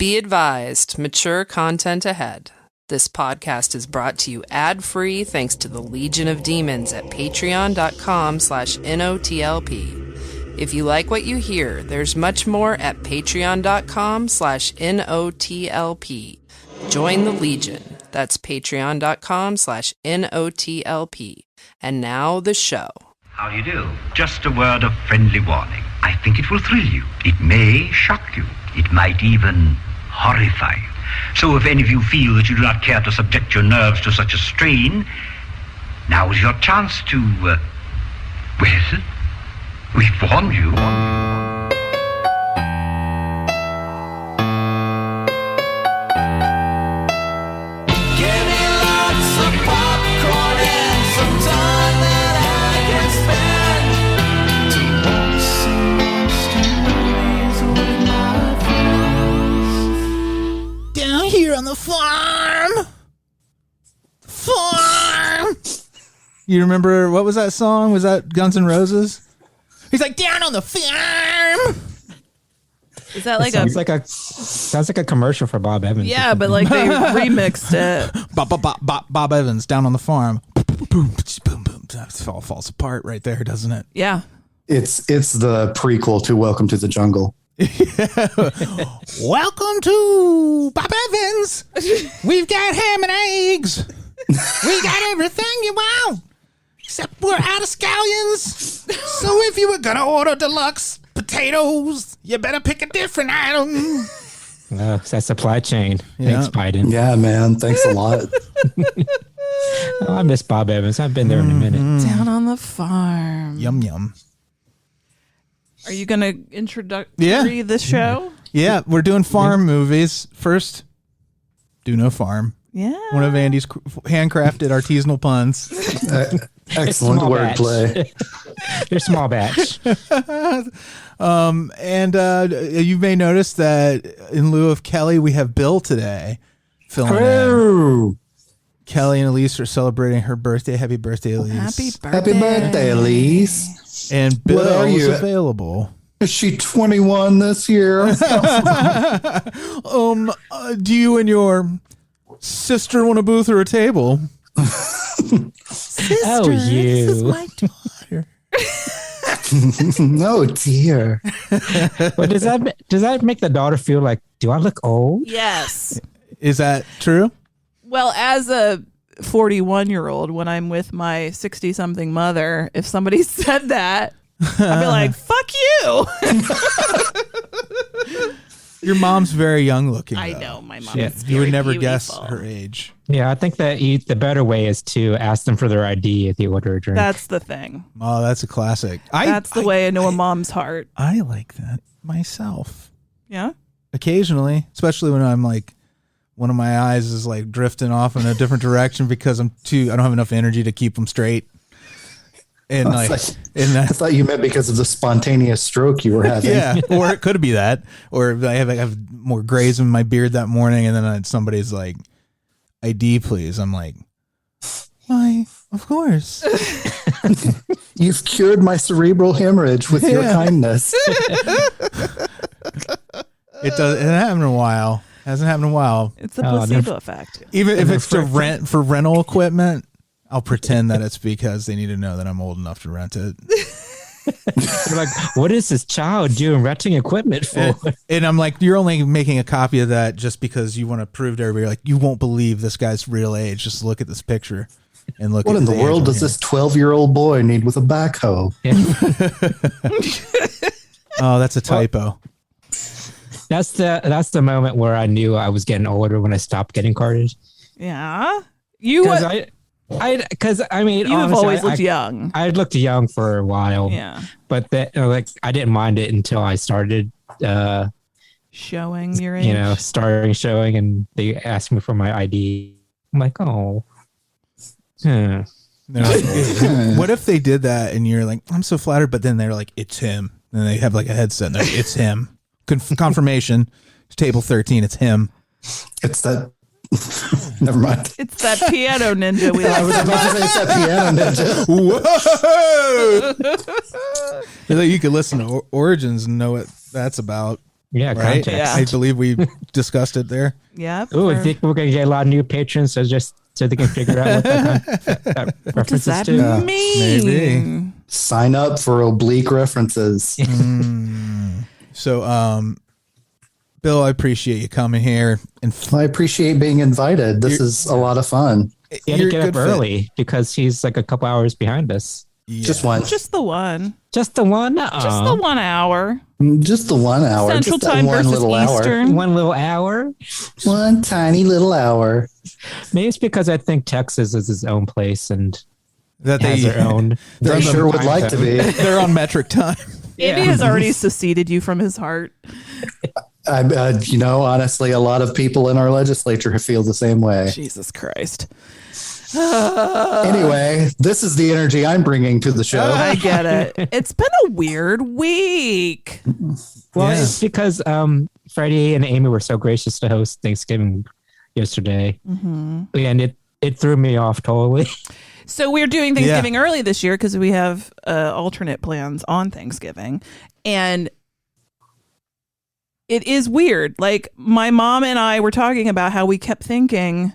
Be advised, mature content ahead. This podcast is brought to you ad-free thanks to the Legion of Demons at patreon.com/NOTLP. If you like what you hear, there's much more at patreon.com/NOTLP. Join the Legion. That's patreon.com/NOTLP. And now the show. How do you do? Just a word of friendly warning. I think it will thrill you. It may shock you. It might even horrify you. So if any of you feel that you do not care to subject your nerves to such a strain, now is your chance to, well, we've warned you. Give me lots of popcorn and some time that I can spend to watch some monster movies with my friends. Down here on the farm. You remember, what was that song? Was that Guns N' Roses? He's like, down on the farm. Is that like sounds like a commercial for Bob Evans? Yeah, but like they remixed it. Bob Evans, down on the farm. Boom, boom, boom. It all falls apart right there, doesn't it? Yeah. It's the prequel to Welcome to the Jungle. Welcome to Bob Evans. We've got ham and eggs. We got everything you want, except we're out of scallions. So if you were gonna order deluxe potatoes, you better pick a different item. It's that supply chain. Yeah. Thanks, Biden. Yeah, man. Thanks a lot. Oh, I miss Bob Evans. I've been there in a minute. Down on the farm. Yum, yum. Are you going to introduce the show? Yeah, we're doing farm movies. First, do no farm. Yeah. One of Andy's handcrafted artisanal puns. Excellent wordplay. They're small batch. And you may notice that in lieu of Kelley, we have Bill today filling in. Kelley and Alise are celebrating her birthday. Happy birthday, Alise. Happy birthday. Happy birthday, Alise. And Bill is available. Is she 21 this year? Do you and your sister want a booth or a table? Sister, Oh, you. This is my daughter. No, dear. But does that make the daughter feel like, do I look old? Yes. Is that true? Well, as a 41-year-old, when I'm with my 60-something mother, if somebody said that, I'd be like, fuck you. Your mom's very young looking. I though. know. My mom Yeah. is You would very never guess beautiful. her age. Yeah, I think that the better way is to ask them for their ID if you order a drink. That's the thing. Oh, that's a classic. That's the way I know a mom's heart. I like that myself. Yeah? Occasionally, especially when I'm like, one of my eyes is like drifting off in a different direction because I don't have enough energy to keep them straight. And I thought you meant because of the spontaneous stroke you were having. Yeah, or it could be that, or I have more grays in my beard that morning, and then somebody's like, "ID, please." I'm like, "Why? Of course." You've cured my cerebral hemorrhage with your kindness. It hasn't happened in a while. Hasn't happened in a while. It's the placebo effect. Even if it's to rent for rental equipment, I'll pretend that it's because they need to know that I'm old enough to rent it. They're like, what is this child doing renting equipment for? And I'm like, you're only making a copy of that just because you want to prove to everybody, like, you won't believe this guy's real age. Just look at this picture and look. What in the world does this 12-year-old boy need with a backhoe? Oh, that's a typo. That's the moment where I knew I was getting older when I stopped getting carded. Yeah. You Because I mean, have honestly, always looked young. I looked young for a while. Yeah. But I didn't mind it until I started showing your age. starting showing, and they asked me for my ID. I'm like, oh. They're like, what if they did that and you're like, I'm so flattered, but then they're like, it's him. And they have like a headset and they're like, it's him. Confirmation. Table 13, it's him. It's that. Never mind. It's that piano ninja we I was about to say it's that piano ninja. Whoa! You could listen to Origins and know what that's about. Yeah, right? context. Yeah. I believe we discussed it there. Yeah. Oh, I think we're going to get a lot of new patrons so they can figure out what that What does references that to. mean? Maybe. Sign up for oblique references. So, Bill, I appreciate you coming here. And I appreciate being invited. This is a lot of fun. He had to you're get a up good fit. early because he's like a couple hours behind us. Yeah. Just one. Just the one. Just the one? Just the 1 hour. Just the 1 hour. Central just that time one versus little hour. Eastern. One little hour? One tiny little hour. Maybe it's because I think Texas is its own place and that has their own. They sure would like to be. They're on metric time. Andy has already seceded you from his heart. Honestly, a lot of people in our legislature feel the same way. Jesus Christ. Anyway, this is the energy I'm bringing to the show. I get it. It's been a weird week. Well, Yeah. it's because Freddie and Amy were so gracious to host Thanksgiving yesterday. And it threw me off totally. So we're doing Thanksgiving early this year because we have alternate plans on Thanksgiving. And it is weird. Like, my mom and I were talking about how we kept thinking,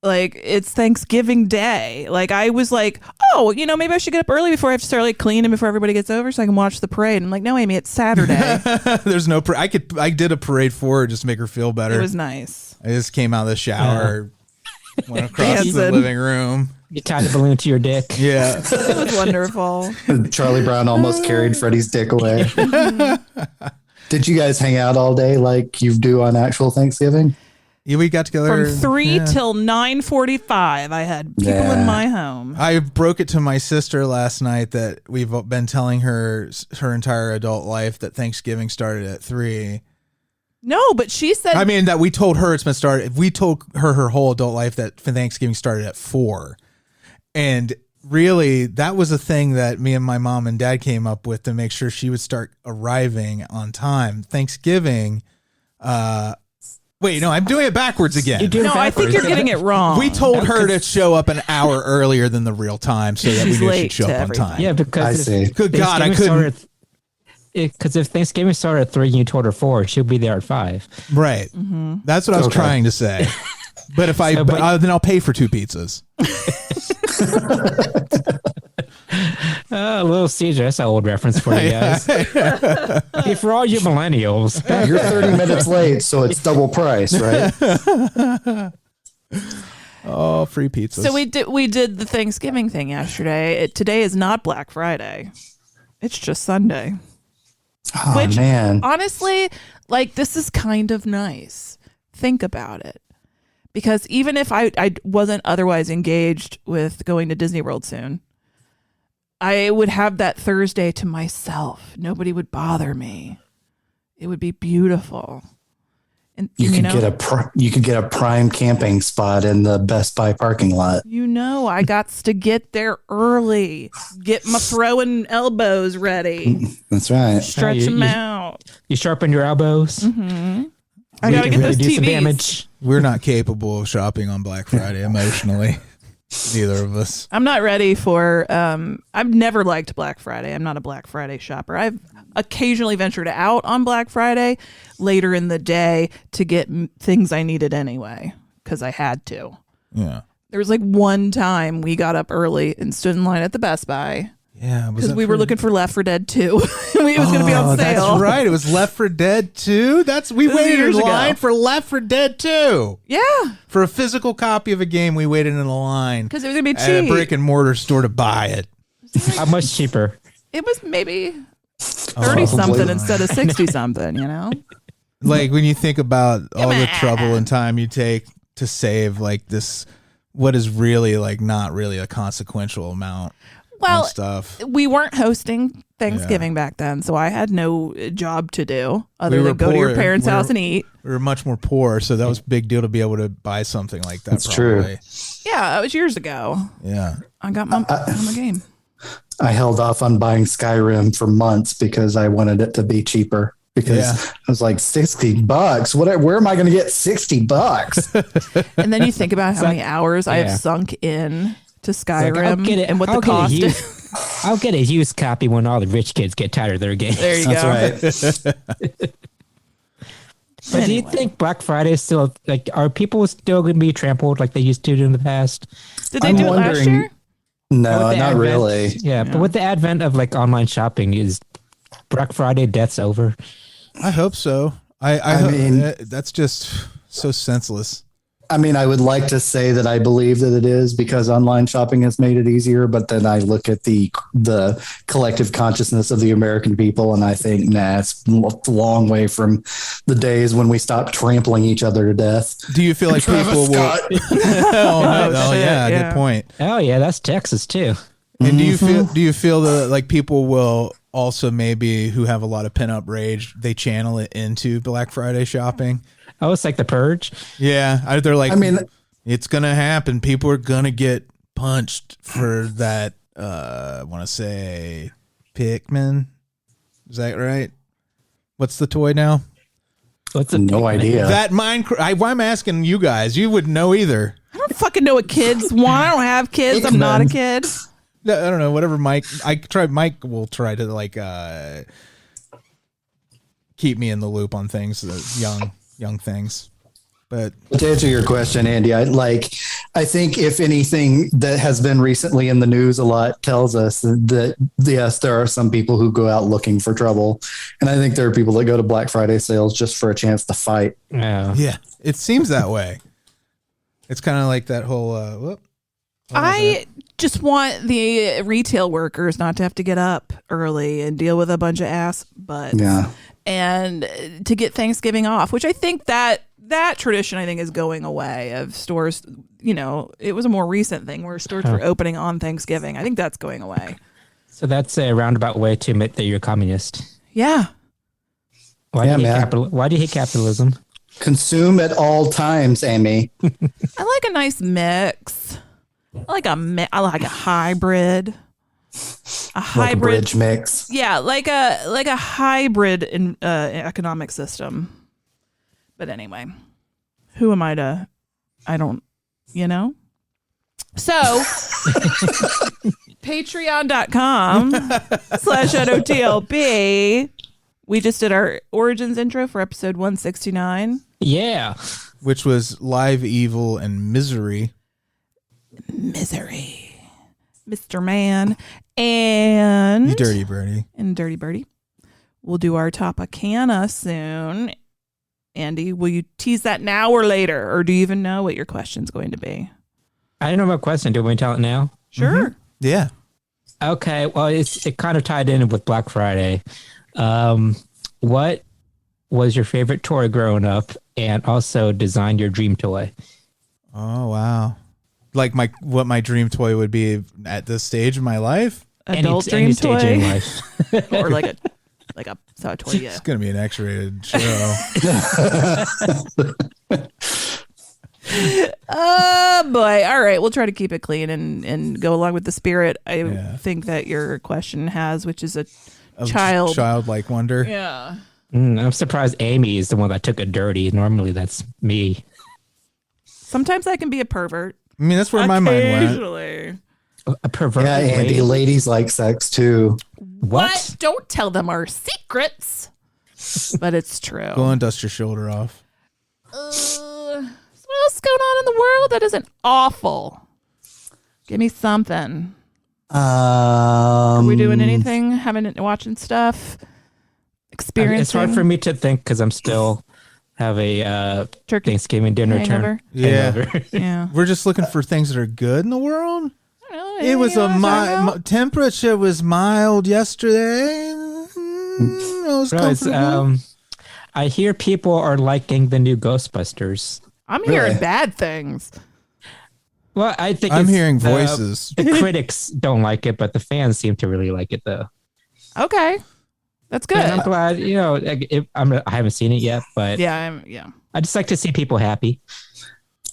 like, it's Thanksgiving Day. Like, I was like, oh, maybe I should get up early before I have to start, like, cleaning before everybody gets over so I can watch the parade. And I'm like, no, Amy, it's Saturday. There's no I did a parade for her just to make her feel better. It was nice. I just came out of the shower, went across the Dancing. living room. You tied a balloon to your dick. Yeah. It was wonderful. Charlie Brown almost carried Freddie's dick away. Did you guys hang out all day like you do on actual Thanksgiving? Yeah, we got together From 3 till 9:45, I had people in my home. I broke it to my sister last night that we've been telling her entire adult life that Thanksgiving started at 3. No, but she said, I mean, that we told her it's been started. We told her whole adult life that Thanksgiving started at 4. And really, that was a thing that me and my mom and dad came up with to make sure she would start arriving on time. Thanksgiving, wait, no, I'm doing it backwards again. no, I think you're getting it wrong. We told her to show up an hour earlier than the real time so that we She's knew late she'd show to up on everything. time. Yeah, because I see. Good God, I Thanksgiving couldn't. started- Because if Thanksgiving started at 3 and you told her 4, she'll be there at 5. Right. That's what I was Okay. trying to say. But if I, So, then I'll pay for 2 pizzas. Little Caesar, that's an old reference for you guys. Hey, for all you millennials. You're 30 minutes late, so it's double price, right? Oh, free pizzas. So we did the Thanksgiving thing yesterday. Today is not Black Friday. It's just Sunday. Oh, Which, man. honestly, like, this is kind of nice. Think about it. Because even if I wasn't otherwise engaged with going to Disney World soon, I would have that Thursday to myself. Nobody would bother me. It would be beautiful. And You could get a prime camping spot in the Best Buy parking lot. I got to get there early, get my throwing elbows ready, That's right. stretch You- them you- out. You sharpen your elbows. I gotta get those do some TVs. damage. We're not capable of shopping on Black Friday emotionally. Neither of us. I'm not ready for. I've never liked Black Friday. I'm not a Black Friday shopper. I've occasionally ventured out on Black Friday later in the day to get things I needed anyway because I had to. Yeah. There was like one time we got up early and stood in line at the Best Buy Yeah. because we were looking for Left 4 Dead 2. It was going to be on sale. That's right. It was Left 4 Dead 2. We was waited in years ago. line for Left 4 Dead 2. Yeah, For a physical copy of a game, we waited in a line because it was going to be at a cheap. brick and mortar store to buy it. How much cheaper? It was maybe 30 something instead of 60 something. Like when you think about all the on. trouble and time you take to save like this, what is really like not really a consequential amount Well, on stuff. we weren't hosting Thanksgiving back then, so I had no job to do other We were than go to your poor. parents' We were- house and eat. We were much more poor, so that was a big deal to be able to buy something like that. That's true. probably. Yeah, that was years ago. Yeah. I got my game. I held off on buying Skyrim for months because I wanted it to be cheaper. Because Yeah. I was like, $60. Where am I going to get $60? And then you think about how like- many hours I yeah. have sunk in to Like, Skyrim and what the I'll get a cost used- is. I'll get a used copy when all the rich kids get tired of their games. There you That's go. right. But do you think Black Friday is still like? Are people still going to be trampled like they used to do in the past? Did they do it last year? No, not really. Yeah, but with the advent of like online shopping, is Black Friday death's over? I hope so. I mean, that's just so senseless. I mean, I would like to say that I believe that it is because online shopping has made it easier, but then I look at the collective consciousness of the American people and I think, nah, it's a long way from the days when we stopped trampling each other to death. Do you feel like people will? Good point. Oh yeah, that's Texas too. And do you feel that like people will also maybe who have a lot of pent up rage, they channel it into Black Friday shopping? Oh, it's like the Purge. Yeah, they're like, I mean, it's gonna happen. People are gonna get punched for that. I want to say Pikmin. Is that right? What's the toy now? What's no idea. That Minecraft. I'm asking you guys. You wouldn't know either. I don't fucking know what kids want. I don't have kids. I'm not a kid. I don't know. Whatever, Mike. Mike will try to like keep me in the loop on things. Young things. But to answer your question, Andy, I think if anything that has been recently in the news a lot tells us that yes, there are some people who go out looking for trouble. And I think there are people that go to Black Friday sales just for a chance to fight. Yeah, it seems that way. It's kind of like that whole, I just want the retail workers not to have to get up early and deal with a bunch of ass butts. Yeah. And to get Thanksgiving off, which I think that tradition I think is going away of stores. You know, it was a more recent thing where stores were opening on Thanksgiving. I think that's going away. So that's a roundabout way to admit that you're a communist. Yeah. Why do you hate capitalism? Consume at all times, Amy. I like a nice mix. I like a hybrid. A hybrid bridge mix. Yeah, like a hybrid in economic system. But anyway, who am I to? I don't, So, patreon.com/NOTLB. We just did our Origins intro for episode 169. Yeah. Which was Live, Evil, and Misery. Mr. Man. And you dirty birdie. And Dirty Birdie. We'll do our Topicana soon. Andy, will you tease that now or later? Or do you even know what your question's going to be? I don't know what question. Do you want me to tell it now? Sure. Mm-hmm. Yeah. Okay. Well, it kind of tied in with Black Friday. What was your favorite toy growing up, and also design your dream toy? Oh, wow. Like what my dream toy would be at this stage of my life? Adult dream toy? Stage in life. Or like a toy, yeah. It's going to be an X-rated show. Oh, boy. All right. We'll try to keep it clean and go along with the spirit I think that your question has, which is a childlike wonder. Yeah. I'm surprised Amy is the one that took it dirty. Normally, that's me. Sometimes I can be a pervert. I mean, that's where my mind went. Occasionally. A pervert. Yeah, Andy, ladies like sex too. What? Don't tell them our secrets. But it's true. Go and dust your shoulder off. What else is going on in the world that isn't awful? Give me something. Are we doing anything? Watching stuff? Experiencing? It's hard for me to think because I'm still have a Thanksgiving dinner hangover. Yeah. We're just looking for things that are good in the world. It was temperature was mild yesterday. I hear people are liking the new Ghostbusters. I'm hearing bad things. Well, I think I'm hearing voices. The critics don't like it, but the fans seem to really like it, though. Okay, that's good. And I'm glad. I haven't seen it yet, but yeah. I just like to see people happy.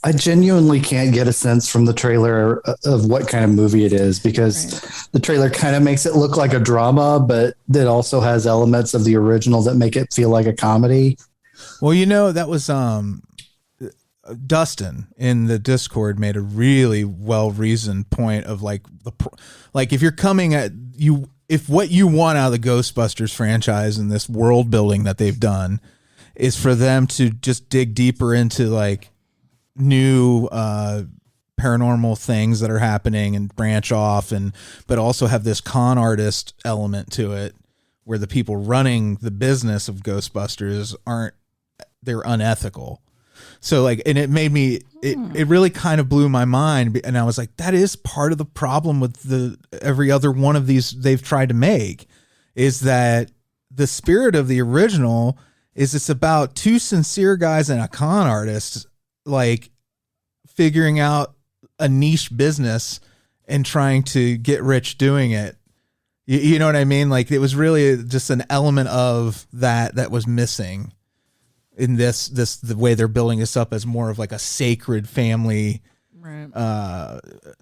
I genuinely can't get a sense from the trailer of what kind of movie it is because the trailer kind of makes it look like a drama, but it also has elements of the original that make it feel like a comedy. Well, that was Dustin in the Discord made a really well-reasoned point of like if you're coming at you, if what you want out of the Ghostbusters franchise and this world building that they've done is for them to just dig deeper into like new paranormal things that are happening and branch off, but also have this con artist element to it where the people running the business of Ghostbusters they're unethical. So like, and it made me, it really kind of blew my mind. And I was like, that is part of the problem with every other one of these they've tried to make, is that the spirit of the original is it's about two sincere guys and a con artist, like figuring out a niche business and trying to get rich doing it. You know what I mean? Like it was really just an element of that was missing in the way they're building this up as more of like a sacred family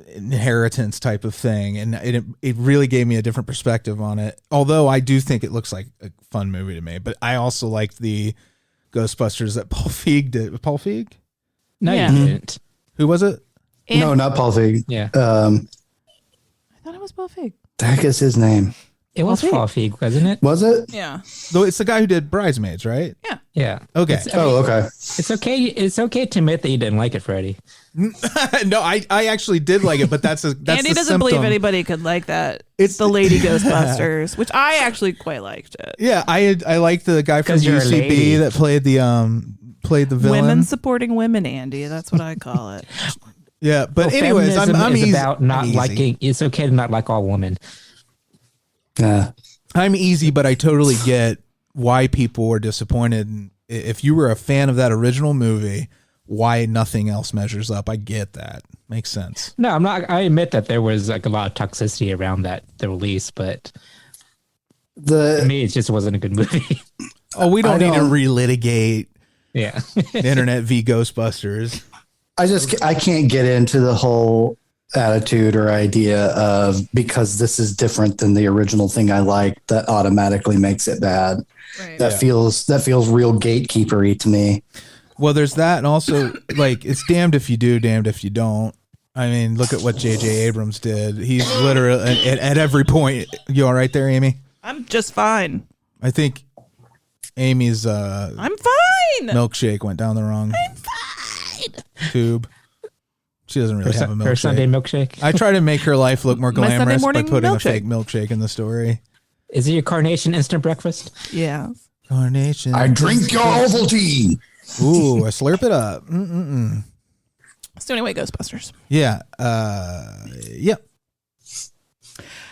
inheritance type of thing. And it really gave me a different perspective on it. Although I do think it looks like a fun movie to me, but I also liked the Ghostbusters that Paul Feig did. Paul Feig? No, you didn't. Who was it? No, not Paul Feig. Yeah. I thought it was Paul Feig. The heck is his name? It was Paul Feig, wasn't it? Was it? Yeah. Though it's the guy who did Bridesmaids, right? Yeah. Yeah. Okay. Okay. It's okay. It's okay to admit that you didn't like it, Freddie. No, I actually did like it, but that's Andy the doesn't believe symptom. anybody could like that. It's the Lady Ghostbusters, which I actually quite liked it. Yeah, I like the guy from 'Cause you're a lady. UCB that played the villain. Women supporting women, Andy. That's what I call it. Yeah, but Well, anyways, feminism I'm is easy. about not I'm easy. liking. It's okay to not like all women. Yeah. I'm easy, but I totally get why people were disappointed. And if you were a fan of that original movie, why nothing else measures up. I get that. Makes sense. No, I'm not. I admit that there was like a lot of toxicity around the release, but to me, it just wasn't a good movie. Oh, we don't need to relitigate Yeah. Internet v. Ghostbusters. I can't get into the whole attitude or idea of because this is different than the original thing I like, that automatically makes it bad. Right. That feels real gatekeepery to me. Well, there's that, and also like it's damned if you do, damned if you don't. I mean, look at what J.J. Abrams did. He's literally at every point. You all right there, Amy? I'm just fine. I think Amy's I'm fine. milkshake went down the wrong tube. She doesn't really have a milkshake. Her Sunday milkshake. I try to make her life look more My Sunday glamorous by morning putting a milkshake. fake milkshake in the story. Is it your carnation instant breakfast? Yeah. Carnation. I drink your Ovaltine. Ooh, I slurp it up. So anyway, Ghostbusters. Yeah. Yep.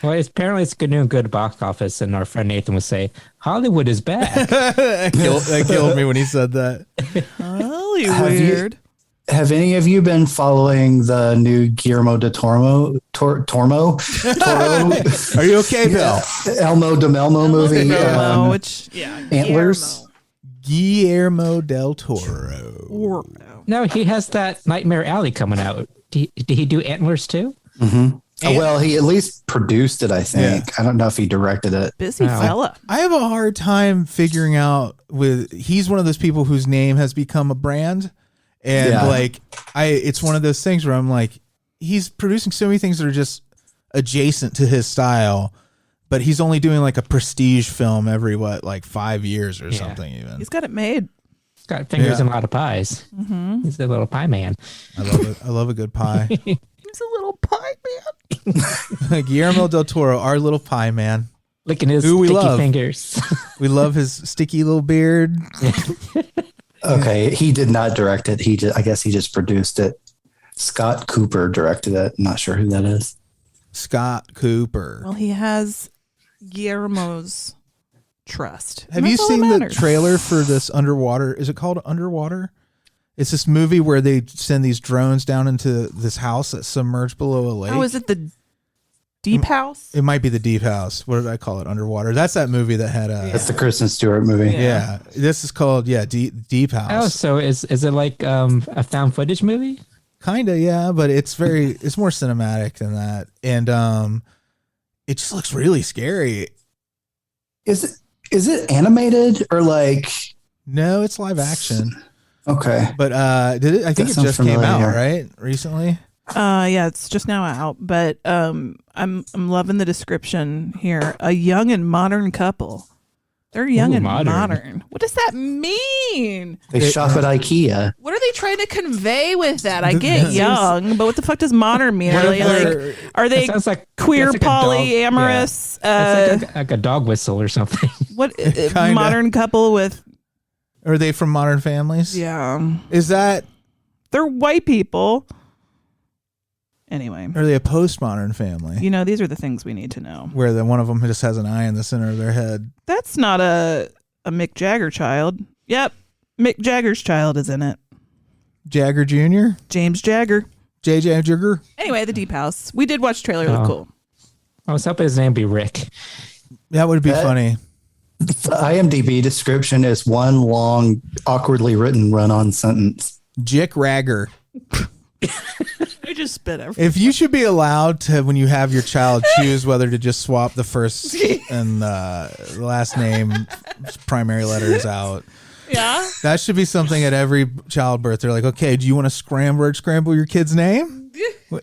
Well, apparently it's doing good box office, and our friend Nathan would say Hollywood is back. That killed me when he said that. Hollywood. Have any of you been following the new Guillermo del Toro? Toro? Are you okay, Bill? Elmo de Melmo movie. Antlers. Guillermo del Toro. No, he has that Nightmare Alley coming out. Did he do Antlers too? Mm-hmm. Well, he at least produced it, I think. Yeah. I don't know if he directed it. Busy fella. I have a hard time figuring out he's one of those people whose name has become a brand. And it's one of those things where I'm like, he's producing so many things that are just adjacent to his style, but he's only doing like a prestige film every 5 years or something even. He's got it made. He's got fingers in a lot of pies. Mm-hmm. He's a little pie man. I love it. I love a good pie. He's a little pie man. Guillermo del Toro, our little pie man. Licking his Who we sticky love. fingers. We love his sticky little beard. Okay, he did not direct it. I guess he just produced it. Scott Cooper directed it. I'm not sure who that is. Scott Cooper. Well, he has Guillermo's trust. Have you seen the trailer for this Underwater? Is it called Underwater? It's this movie where they send these drones down into this house that's submerged below a lake. Oh, is it the Deep House? It might be the Deep House. What did I call it? Underwater. That's that movie that had a. That's the Kristen Stewart movie. Yeah. This is called Deep House. Oh, so is it like a found footage movie? Kinda, yeah, but it's more cinematic than that, and it just looks really scary. Is it animated or like? No, it's live action. Okay, but I think it just came out right recently. Yeah, it's just now out, but I'm loving the description here. A young and modern couple They're young Ooh, and modern. modern. What does that mean? They shop at IKEA. What are they trying to convey with that? I get young, but what the fuck does modern mean? Are they That sounds like queer, that's like a dog. polyamorous? It's like a dog whistle or something. What Kinda. modern couple with? Are they from Modern Families? Yeah, Is that? they're white people. Anyway, Are they a postmodern family? you know, these are the things we need to know. Where one of them just has an eye in the center of their head. That's not a Mick Jagger child. Yep, Mick Jagger's child is in it. Jagger Jr.? James Jagger. JJ Jagger? Anyway, the Deep House. We did watch trailer. It was cool. I was hoping his name be Rick. That would be funny. The IMDb description is one long, awkwardly written run-on sentence. Jick Ragger. I just spit everything. If you should be allowed to, when you have your child, choose whether to just swap the first and the last name, primary letters out. Yeah. That should be something at every childbirth. They're like, okay, do you want to scramble your kid's name?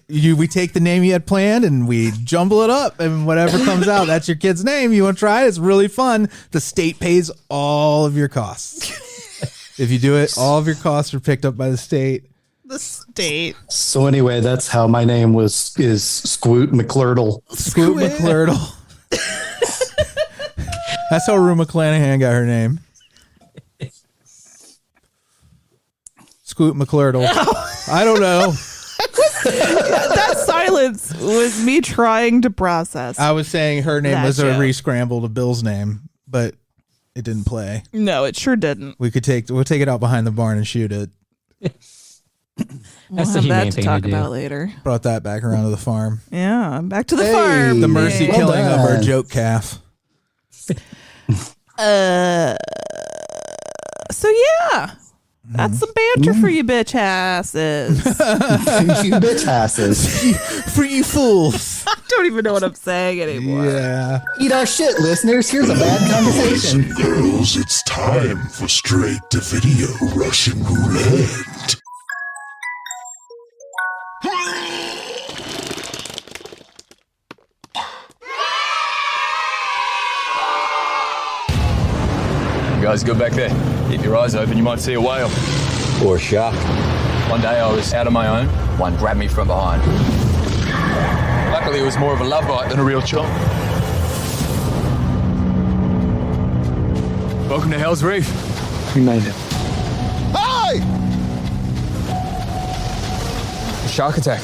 We take the name you had planned and we jumble it up, and whatever comes out, that's your kid's name. You want to try it? It's really fun. The state pays all of your costs. If you do it, all of your costs are picked up by the state. The state. So anyway, that's how my name is Squoot McClurdle. Scoot McClurdle. That's how Rue McClanahan got her name. Scoot McClurdle. I don't know. That silence was me trying to process. I was saying her name That was a joke. re-scramble to Bill's name, but it didn't play. No, it sure didn't. We'll take it out behind the barn and shoot it. We'll That's the have that humane to thing talk to do. about later. Brought that back around to the farm. Yeah, back to the Hey. farm. The mercy Well killing of our done. joke calf. So yeah, that's some banter for you bitch asses. You bitch asses. For you fools. I don't even know what I'm saying anymore. Yeah. Eat our shit, listeners. Here's a bad conversation. Girls, it's time for straight to video Russian roulette. You guys go back there. Keep your eyes open, you might see a whale. Or a shark. One day I was out on my own. One grabbed me from behind. Luckily it was more of a love bite than a real chomp. Welcome to Hell's Reef. We made it. Hey! A shark attack.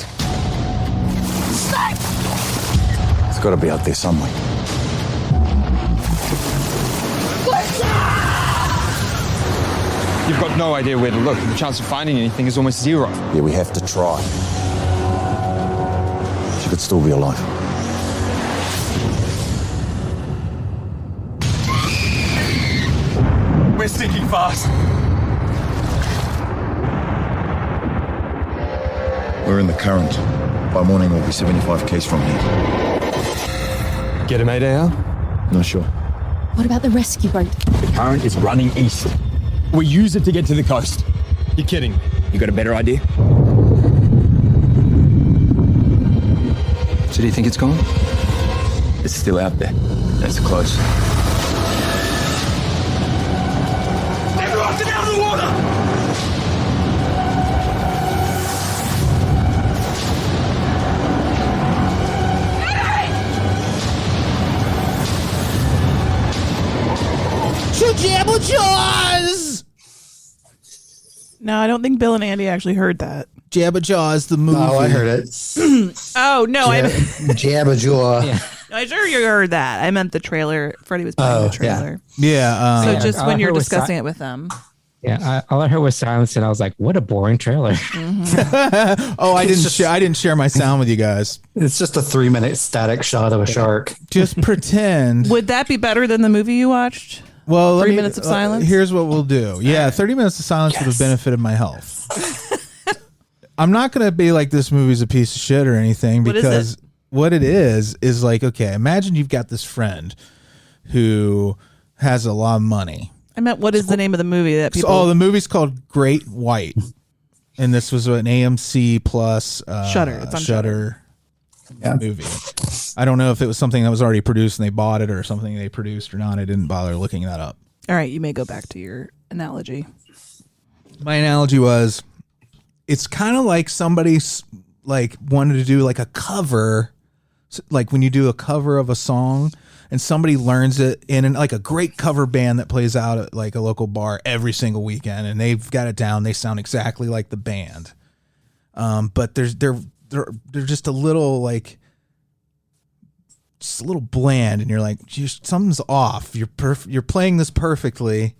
It's got to be out there somewhere. You've got no idea where to look. The chance of finding anything is almost zero. Yeah, we have to try. She could still be alive. We're sinking fast. We're in the current. By morning, we'll be 75 k's from here. Get a mayday out? Not sure. What about the rescue boat? The current is running east. We use it to get to the coast. You're kidding me. You got a better idea? So do you think it's gone? It's still out there. That's close. Everyone get out of the water! Jabba-Jaws! No, I don't think Bill and Andy actually heard that. Jabba-Jaws, the movie. Oh, I heard it. Oh no, Jabba Jaw. Yeah. I'm sure you heard that. I meant the trailer. Freddie was playing the Oh, yeah. trailer. Yeah. So Yeah, just all when I you're heard was discussing it with them. Yeah, all I heard was silence, and I was like, "What a boring trailer." Oh, I didn't share my sound with you guys. It's just a 3-minute static shot of a shark. Just pretend. Would that be better than the movie you watched? Well, 3 minutes of silence? Here's what we'll do. Yeah, 30 minutes of silence would have benefited my health. I'm not going to be like this movie's a piece of shit or anything, What is because it? what it is like, okay, imagine you've got this friend who has a lot of money. I meant, what is the name of the movie that people? Oh, the movie's called Great White, and this was an AMC plus Shudder. It's on Shudder. Yeah. movie. I don't know if it was something that was already produced and they bought it or something they produced or not. I didn't bother looking that up. All right, you may go back to your analogy. My analogy was, it's kind of like somebody's like wanted to do like a cover, like when you do a cover of a song and somebody learns it in like a great cover band that plays out at like a local bar every single weekend and they've got it down. They sound exactly like the band. But they're just a little like, just a little bland and you're like, something's off. You're playing this perfectly.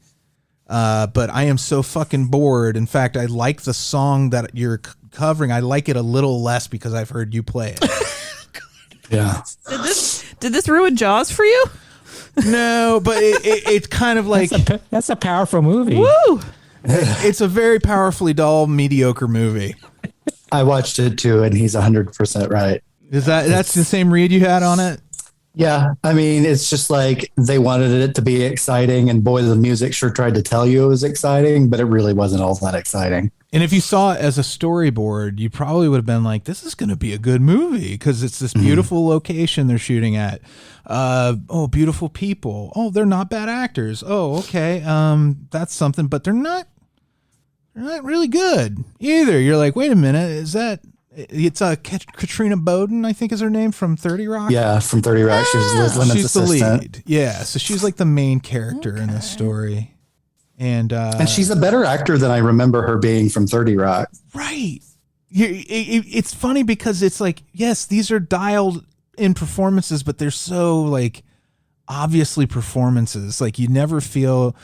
But I am so fucking bored. In fact, I like the song that you're covering. I like it a little less because I've heard you play it. Yeah. Did this ruin Jaws for you? No, but it's kind of like that's a powerful movie. Woo! It's a very powerfully dull, mediocre movie. I watched it too, and he's 100% right. That's the same read you had on it? Yeah, I mean, it's just like they wanted it to be exciting, and boy, the music sure tried to tell you it was exciting, but it really wasn't all that exciting. And if you saw it as a storyboard, you probably would have been like, this is going to be a good movie because it's this beautiful location they're shooting at. Beautiful people. Oh, they're not bad actors. Oh, okay. That's something, but they're not really good either. You're like, wait a minute, it's Katrina Bowden, I think is her name, from 30 Rock? Yeah, from 30 Rock. She was Liz Lemon's assistant. She's the lead. Yeah, so she's like the main character in this story. And she's a better actor than I remember her being from 30 Rock. Right. It's funny because it's like, yes, these are dialed in performances, but they're so like obviously performances. Like you feel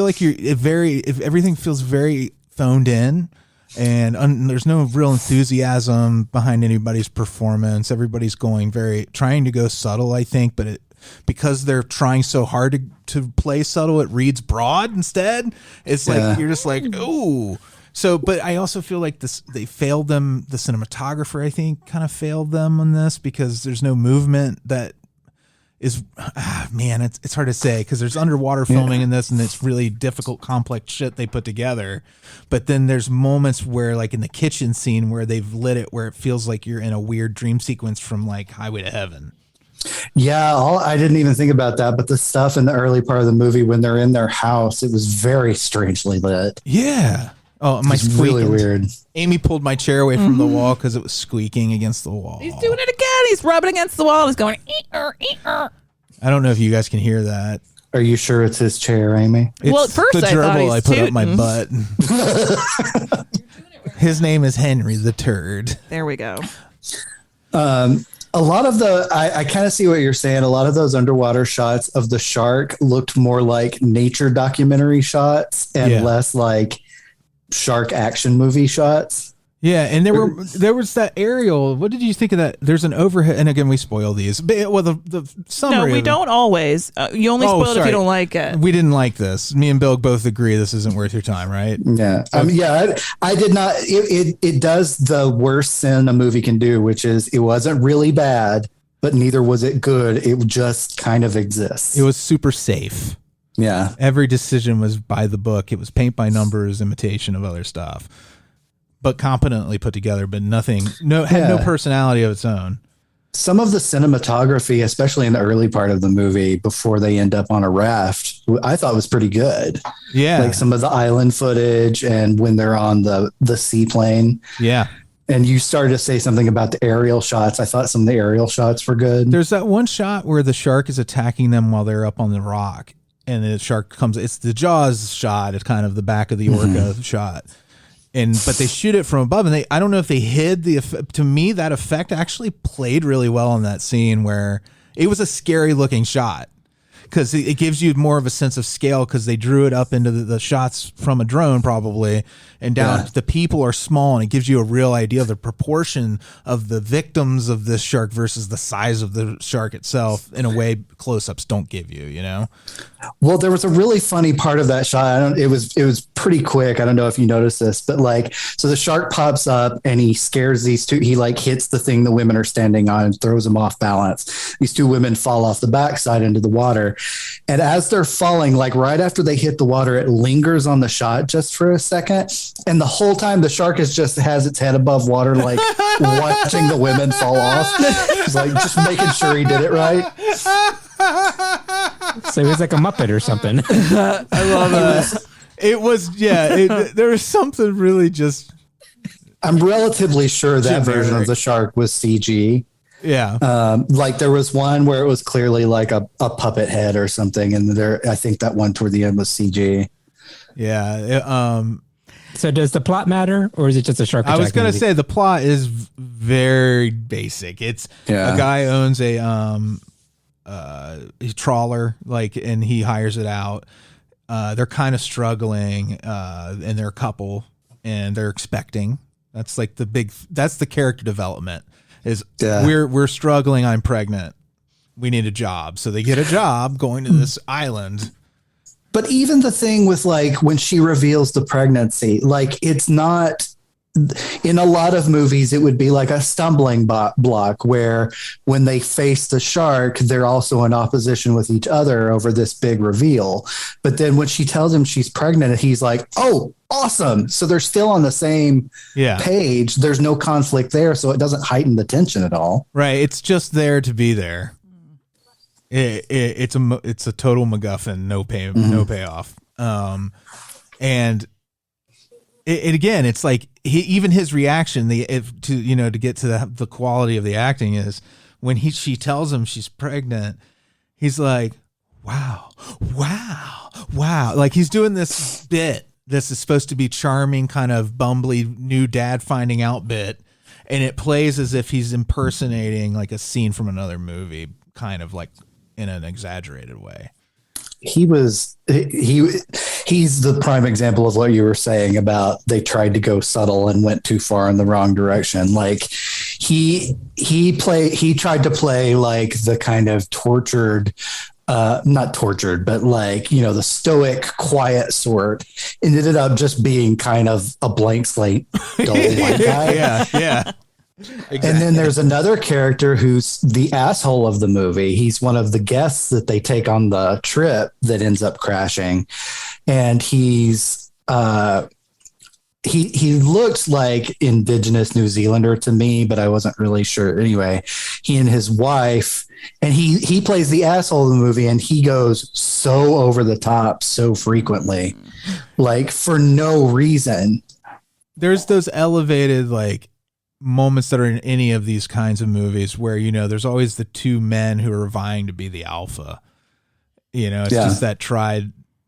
like if everything feels very phoned in and there's no real enthusiasm behind anybody's performance. Everybody's trying to go subtle, I think, but because they're trying so hard to play subtle, it reads broad instead. It's like, you're just like, ooh. So, but I also feel like they failed them. The cinematographer, I think, kind of failed them on this because there's no movement that is, it's hard to say because there's underwater filming in this and it's really difficult, complex shit they put together. But then there's moments where, like in the kitchen scene where they've lit it, where it feels like you're in a weird dream sequence from like Highway to Heaven. Yeah, I didn't even think about that. But the stuff in the early part of the movie when they're in their house, it was very strangely lit. Yeah. Oh, my it's really weird. Amy pulled my chair away from the wall because it was squeaking against the wall. He's doing it again. He's rubbing against the wall. He's going, I don't know if you guys can hear that. Are you sure it's his chair, Amy? Well, at first the gerbil I put tooting. up my butt. His name is Henry the Turd. There we go. A lot of I kind of see what you're saying. A lot of those underwater shots of the shark looked more like nature documentary shots and less like shark action movie shots. Yeah, and there was that aerial. What did you think of that? There's an overhead, and again, we spoil these. Well, the summary. No, we don't always. You only spoil it if you don't like it. We didn't like this. Me and Bill both agree this isn't worth your time, right? Yeah, I did not. It does the worst sin a movie can do, which is it wasn't really bad, but neither was it good. It just kind of exists. It was super safe. Yeah, every decision was by the book. It was paint by numbers, imitation of other stuff. But competently put together, but had no personality of its own. Some of the cinematography, especially in the early part of the movie before they end up on a raft, I thought was pretty good. Yeah. Like some of the island footage and when they're on the seaplane. Yeah. And you started to say something about the aerial shots. I thought some of the aerial shots were good. There's that one shot where the shark is attacking them while they're up on the rock. And the shark comes, it's the Jaws shot. It's kind of the back of the orca shot. But they shoot it from above, and I don't know if they hid the effect. To me, that effect actually played really well in that scene where it was a scary looking shot because it gives you more of a sense of scale because they drew it up into the shots from a drone probably and down. Yeah. The people are small, and it gives you a real idea of the proportion of the victims of this shark versus the size of the shark itself in a way close-ups don't give you, you know? Well, there was a really funny part of that shot. It was pretty quick. I don't know if you noticed this, but like, so the shark pops up and he scares these two. He like hits the thing the women are standing on and throws them off balance. These two women fall off the backside into the water. And as they're falling, like right after they hit the water, it lingers on the shot just for a second. And the whole time the shark has its head above water, like watching the women fall off. It's like just making sure he did it right. So he was like a Muppet or something. I love that. It was, there was something really just. I'm relatively sure that version of the shark was CG. Yeah. Like there was one where it was clearly like a puppet head or something. And I think that one toward the end was CG. Yeah. So does the plot matter, or is it just a shark attack? I was going to say the plot is very basic. It's a guy owns a trawler, like, and he hires it out. They're kind of struggling, and they're a couple, and they're expecting. That's like that's the character development. We're struggling. I'm pregnant. We need a job, so they get a job going to this island. But even the thing with like when she reveals the pregnancy, like it's not. In a lot of movies, it would be like a stumbling block where when they face the shark, they're also in opposition with each other over this big reveal. But then when she tells him she's pregnant, he's like, oh, awesome. So they're still on the same page. There's no conflict there. So it doesn't heighten the tension at all. Right. It's just there to be there. It's a total MacGuffin, no payoff. And again, it's like even his reaction, to get to the quality of the acting is when she tells him she's pregnant, he's like, wow. Like he's doing this bit. This is supposed to be charming, kind of bumbly new dad finding out bit. And it plays as if he's impersonating like a scene from another movie, kind of like in an exaggerated way. He's the prime example of what you were saying about they tried to go subtle and went too far in the wrong direction. Like he tried to play like the kind of tortured, not tortured, but like, the stoic, quiet sort, and ended up just being kind of a blank slate dull white guy. Yeah. Exactly. And then there's another character who's the asshole of the movie. He's one of the guests that they take on the trip that ends up crashing. And he's he looks like indigenous New Zealander to me, but I wasn't really sure. Anyway, he and his wife, and he plays the asshole of the movie, and he goes so over the top so frequently, like for no reason. There's those elevated like moments that are in any of these kinds of movies where there's always the two men who are vying to be the alpha. It's just that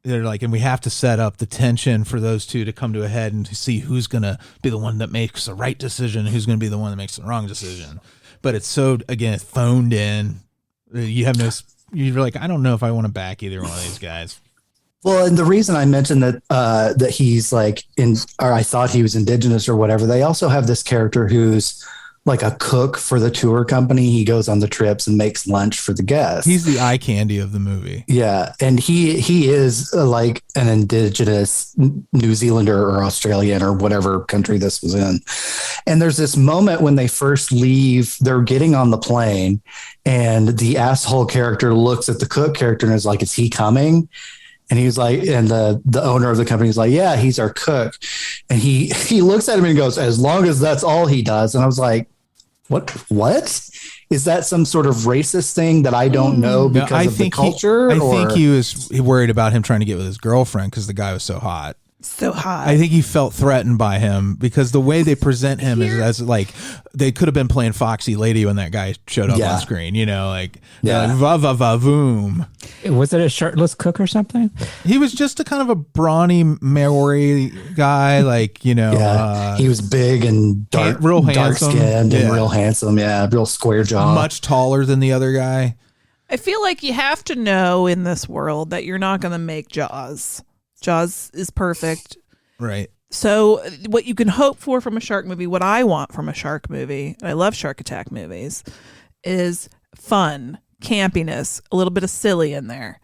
they're like, and we have to set up the tension for those two to come to a head and to see who's gonna be the one that makes the right decision, who's gonna be the one that makes the wrong decision. But it's so, again, phoned in. You're like, I don't know if I want to back either one of these guys. Well, and the reason I mentioned that he's like I thought he was indigenous or whatever, they also have this character who's like a cook for the tour company. He goes on the trips and makes lunch for the guests. He's the eye candy of the movie. Yeah. And he is like an indigenous New Zealander or Australian or whatever country this was in. And there's this moment when they first leave, they're getting on the plane, and the asshole character looks at the cook character and is like, is he coming? And he was like, and the owner of the company is like, yeah, he's our cook. And he looks at him and goes, as long as that's all he does. And I was like, what? Is that some sort of racist thing that I don't know because of the culture? I think he was worried about him trying to get with his girlfriend because the guy was so hot. So hot. I think he felt threatened by him because the way they present him is as like they could have been playing Foxy Lady when that guy showed up on screen, like va va va voom. Was it a shirtless cook or something? He was just a kind of a brawny Maori guy, like he was big and real handsome, dark skinned and real handsome, real square jaw, much taller than the other guy. I feel like you have to know in this world that you're not going to make Jaws. Jaws is perfect. Right. So what you can hope for from a shark movie, what I want from a shark movie, and I love shark attack movies, is fun, campiness, a little bit of silly in there.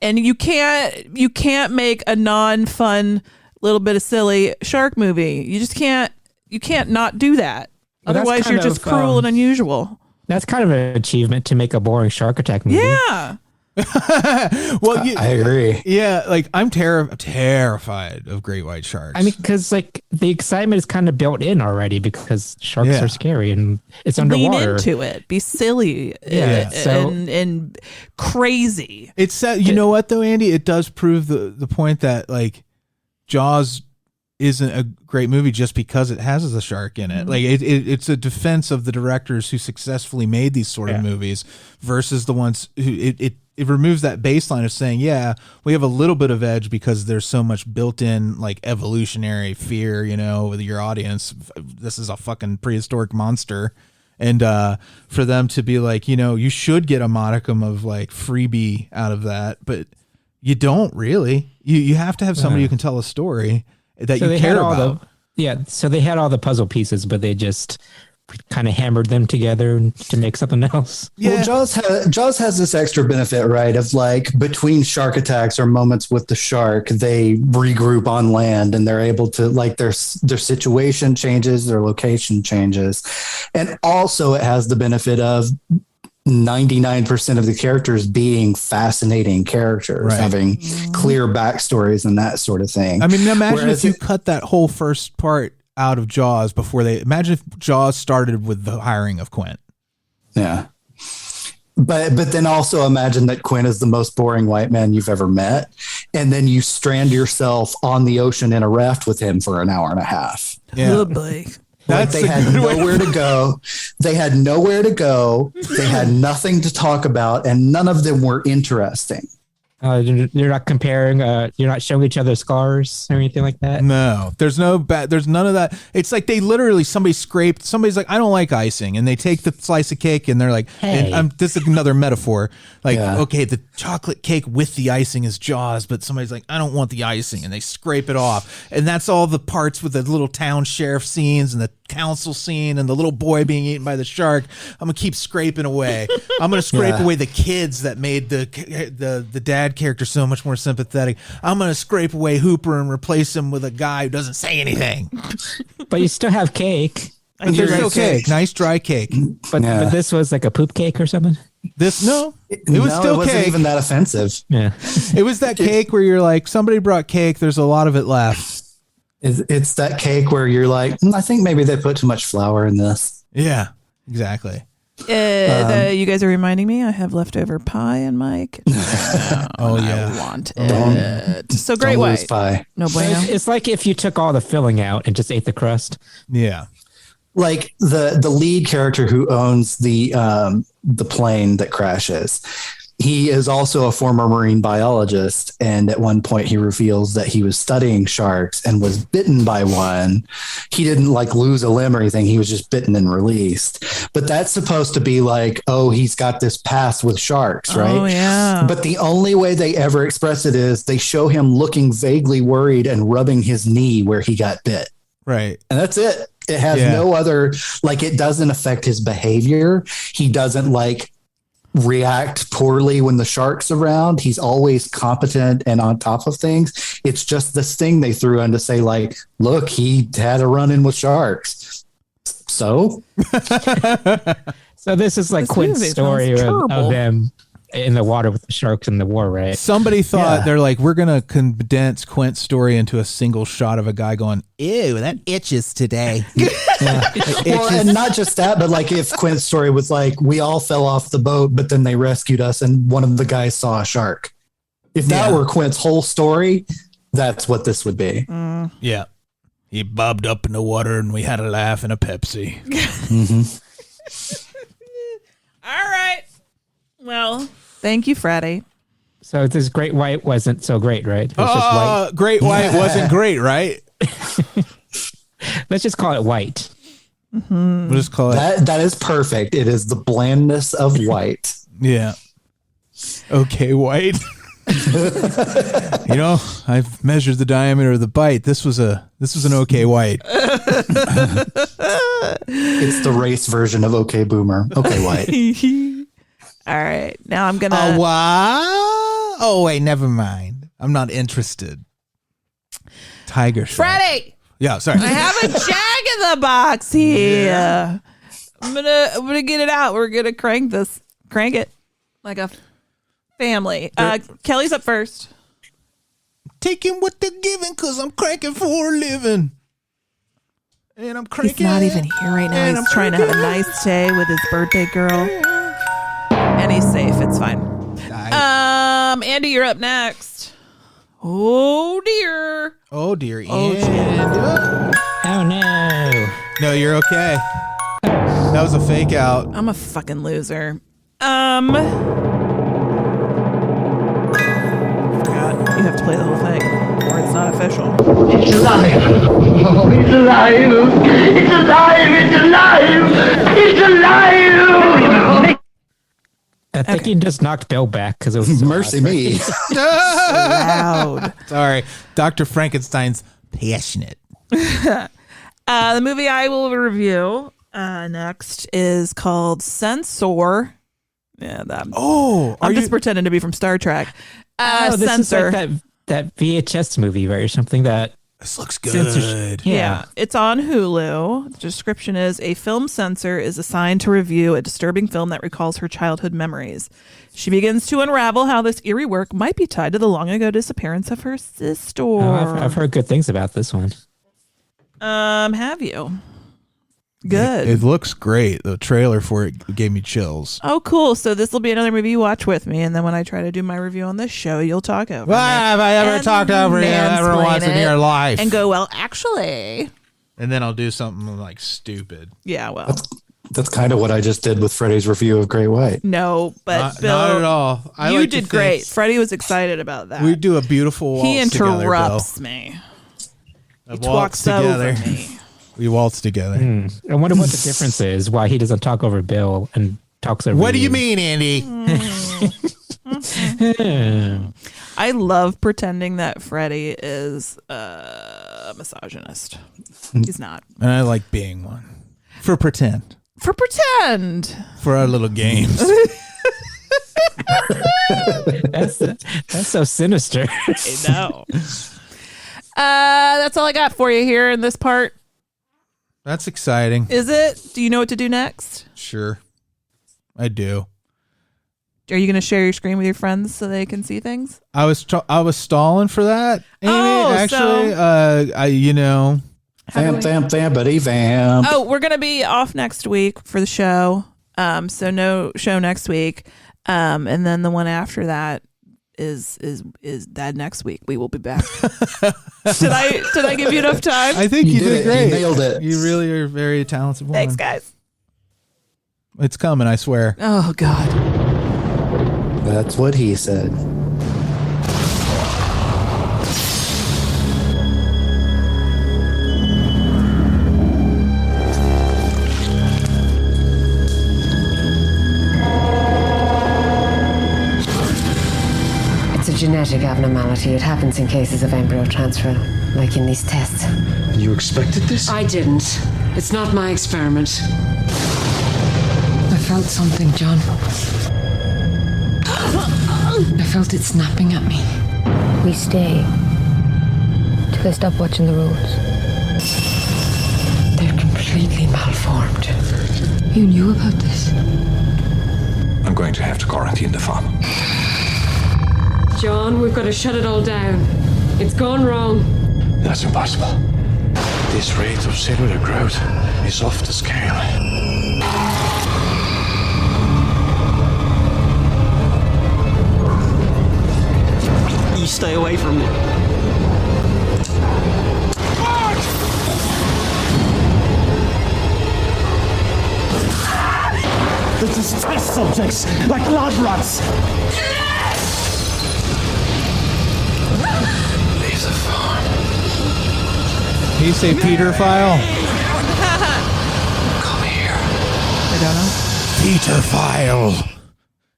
And you can't make a non-fun, little bit of silly shark movie. You just can't. You can't not do that. Well, otherwise, you're just cruel and unusual. That's kind of an achievement to make a boring shark attack movie. Yeah. Well, I agree. Yeah, like I'm terrified of great white sharks. I mean, because like the excitement is kind of built in already because sharks are scary and it's underwater. Lean into it. Be silly and crazy. It's you know what though, Andy? It does prove the point that like Jaws isn't a great movie just because it has a shark in it. Like it's a defense of the directors who successfully made these sort of movies versus the ones who it removes that baseline of saying, yeah, we have a little bit of edge because there's so much built-in like evolutionary fear, you know, with your audience. This is a fucking prehistoric monster. And for them to be like, you know, you should get a modicum of like freebie out of that, but you don't really. You have to have somebody who can tell a story that you care about. So they had all the puzzle pieces, but they just kind of hammered them together to make something else. Yeah. Well, Jaws has this extra benefit, right? Of like between shark attacks or moments with the shark, they regroup on land and they're able to like their situation changes, their location changes. And also it has the benefit of 99% of the characters being fascinating characters, having clear backstories and that sort of thing. I mean, imagine if you cut that whole first part out of Jaws before imagine if Jaws started with the hiring of Quint. Yeah. But then also imagine that Quint is the most boring white man you've ever met. And then you strand yourself on the ocean in a raft with him for an hour and a half. Yeah. Oh, boy. Like they had nowhere to go. They had nowhere to go. They had nothing to talk about, and none of them were interesting. You're not comparing. You're not showing each other scars or anything like that. No, there's there's none of that. It's like they literally somebody's like, I don't like icing, and they take the slice of cake and they're like, hey. and this is another metaphor. Like, okay, the chocolate cake with the icing is Jaws, but somebody's like, I don't want the icing, and they scrape it off, and that's all the parts with the little town sheriff scenes and the council scene and the little boy being eaten by the shark. I'm gonna keep scraping away. I'm gonna scrape away the kids that made the dad character so much more sympathetic. I'm gonna scrape away Hooper and replace him with a guy who doesn't say anything. But you still have cake. But there's still cake, nice dry cake. But this was like a poop cake or something. It was still it wasn't cake. even that offensive. Yeah, it was that cake where you're like, somebody brought cake. There's a lot of it left. It's that cake where you're like, I think maybe they put too much flour in this. Yeah, exactly. You guys are reminding me I have leftover pie in my kitchen. I want it. So great white pie. No bueno. It's like if you took all the filling out and just ate the crust. Yeah. Like the lead character who owns the plane that crashes. He is also a former marine biologist, and at one point he reveals that he was studying sharks and was bitten by one. He didn't like lose a limb or anything. He was just bitten and released. But that's supposed to be like, oh, he's got this past with sharks, right? Oh, yeah. But the only way they ever express it is they show him looking vaguely worried and rubbing his knee where he got bit. Right. And that's it. It has no other, like, it doesn't affect his behavior. He doesn't like react poorly when the shark's around. He's always competent and on top of things. It's just this thing they threw in to say, like, look, he had a run-in with sharks. So this is like Quint's story of them in the water with the sharks in the war, right? Somebody thought they're like, we're gonna condense Quint's story into a single shot of a guy going, ew, that itches today. Well, and not just that, but like if Quint's story was like, we all fell off the boat, but then they rescued us and one of the guys saw a shark. If that were Quint's whole story, that's what this would be. Yeah. He bobbed up in the water and we had a laugh and a Pepsi. All right. Well, thank you, Freddy. So this great white wasn't so great, right? It was just white. Great white wasn't great, right? Let's just call it white. We'll just call it. That is perfect. It is the blandness of white. Yeah. Okay, white. You know, I've measured the diameter of the bite. This was an okay white. It's the race version of okay boomer. Okay, white. All right. Now I'm gonna Oh, wait, never mind. I'm not interested. Tiger Shark. Freddy! Yeah, sorry. I have a jag in the box here. Yeah. I'm gonna get it out. We're gonna crank it like a family. Kelly's up first. Taking what they're giving because I'm cranking for a living. And I'm cranking. He's not even here right now. He's trying to have a nice day with his birthday girl. And he's safe. It's fine. Andy, you're up next. Oh, dear. Oh, dear. Oh, Oh, no. No, you're okay. That was a fake out. I'm a fucking loser. Forgot. You have to play the whole thing, or it's not official. It's alive! Oh, it's alive! It's alive! It's alive! It's alive! I think he just knocked Bill back because it was so Mercy me. Loud. Sorry. Dr. Frankenstein's passionate. The movie I will review next is called Censor. Yeah, that. Oh, I'm just pretending to be from Star Trek. this Censor. is like that VHS movie, right? Or something that. This looks good. Yeah, it's on Hulu. The description is a film censor is assigned to review a disturbing film that recalls her childhood memories. She begins to unravel how this eerie work might be tied to the long ago disappearance of her sister. Oh, I've heard good things about this one. Have you? Good. It looks great. The trailer for it gave me chills. Oh, cool. So this will be another movie you watch with me, and then when I try to do my review on this show, you'll talk over Well, me. have I ever And talked over you ever mansplain once in it your life? and go, well, actually. And then I'll do something like stupid. Yeah, well. That's kind of what I just did with Freddy's review of Great White. No, but Bill, not at all. You like to did think great. Freddie was excited about that. We do a beautiful waltz He interrupts together, me. Bill. He talks over me. We waltz together. I wonder what the difference is. Why he doesn't talk over Bill and talks over. What do you mean, Andy? I love pretending that Freddie is a misogynist. He's not. And I like being one. For pretend. For pretend. For our little games. That's so sinister. I know. That's all I got for you here in this part. That's exciting. Is it? Do you know what to do next? Sure. I do. Are you going to share your screen with your friends so they can see things? I was stalling for that. Amy, actually, Vamp. Oh, we're going to be off next week for the show. So no show next week. And then the one after that is that next week. We will be back. Did I give you enough time? I think you did great. You nailed it. You really are a very talented woman. Thanks, guys. It's coming, I swear. Oh, God. That's what he said. It's a genetic abnormality. It happens in cases of embryo transfer, like in these tests. You expected this? I didn't. It's not my experiment. I felt something, John. I felt it snapping at me. We stay till they stop watching the roads. They're completely malformed. You knew about this? I'm going to have to quarantine the farm. John, we've got to shut it all down. It's gone wrong. That's impossible. This rate of cellular growth is off the scale. You stay away from me. This is test subjects, like lab rats. Leave the farm. Can you say Peter File? Come here. I don't know. Peter File.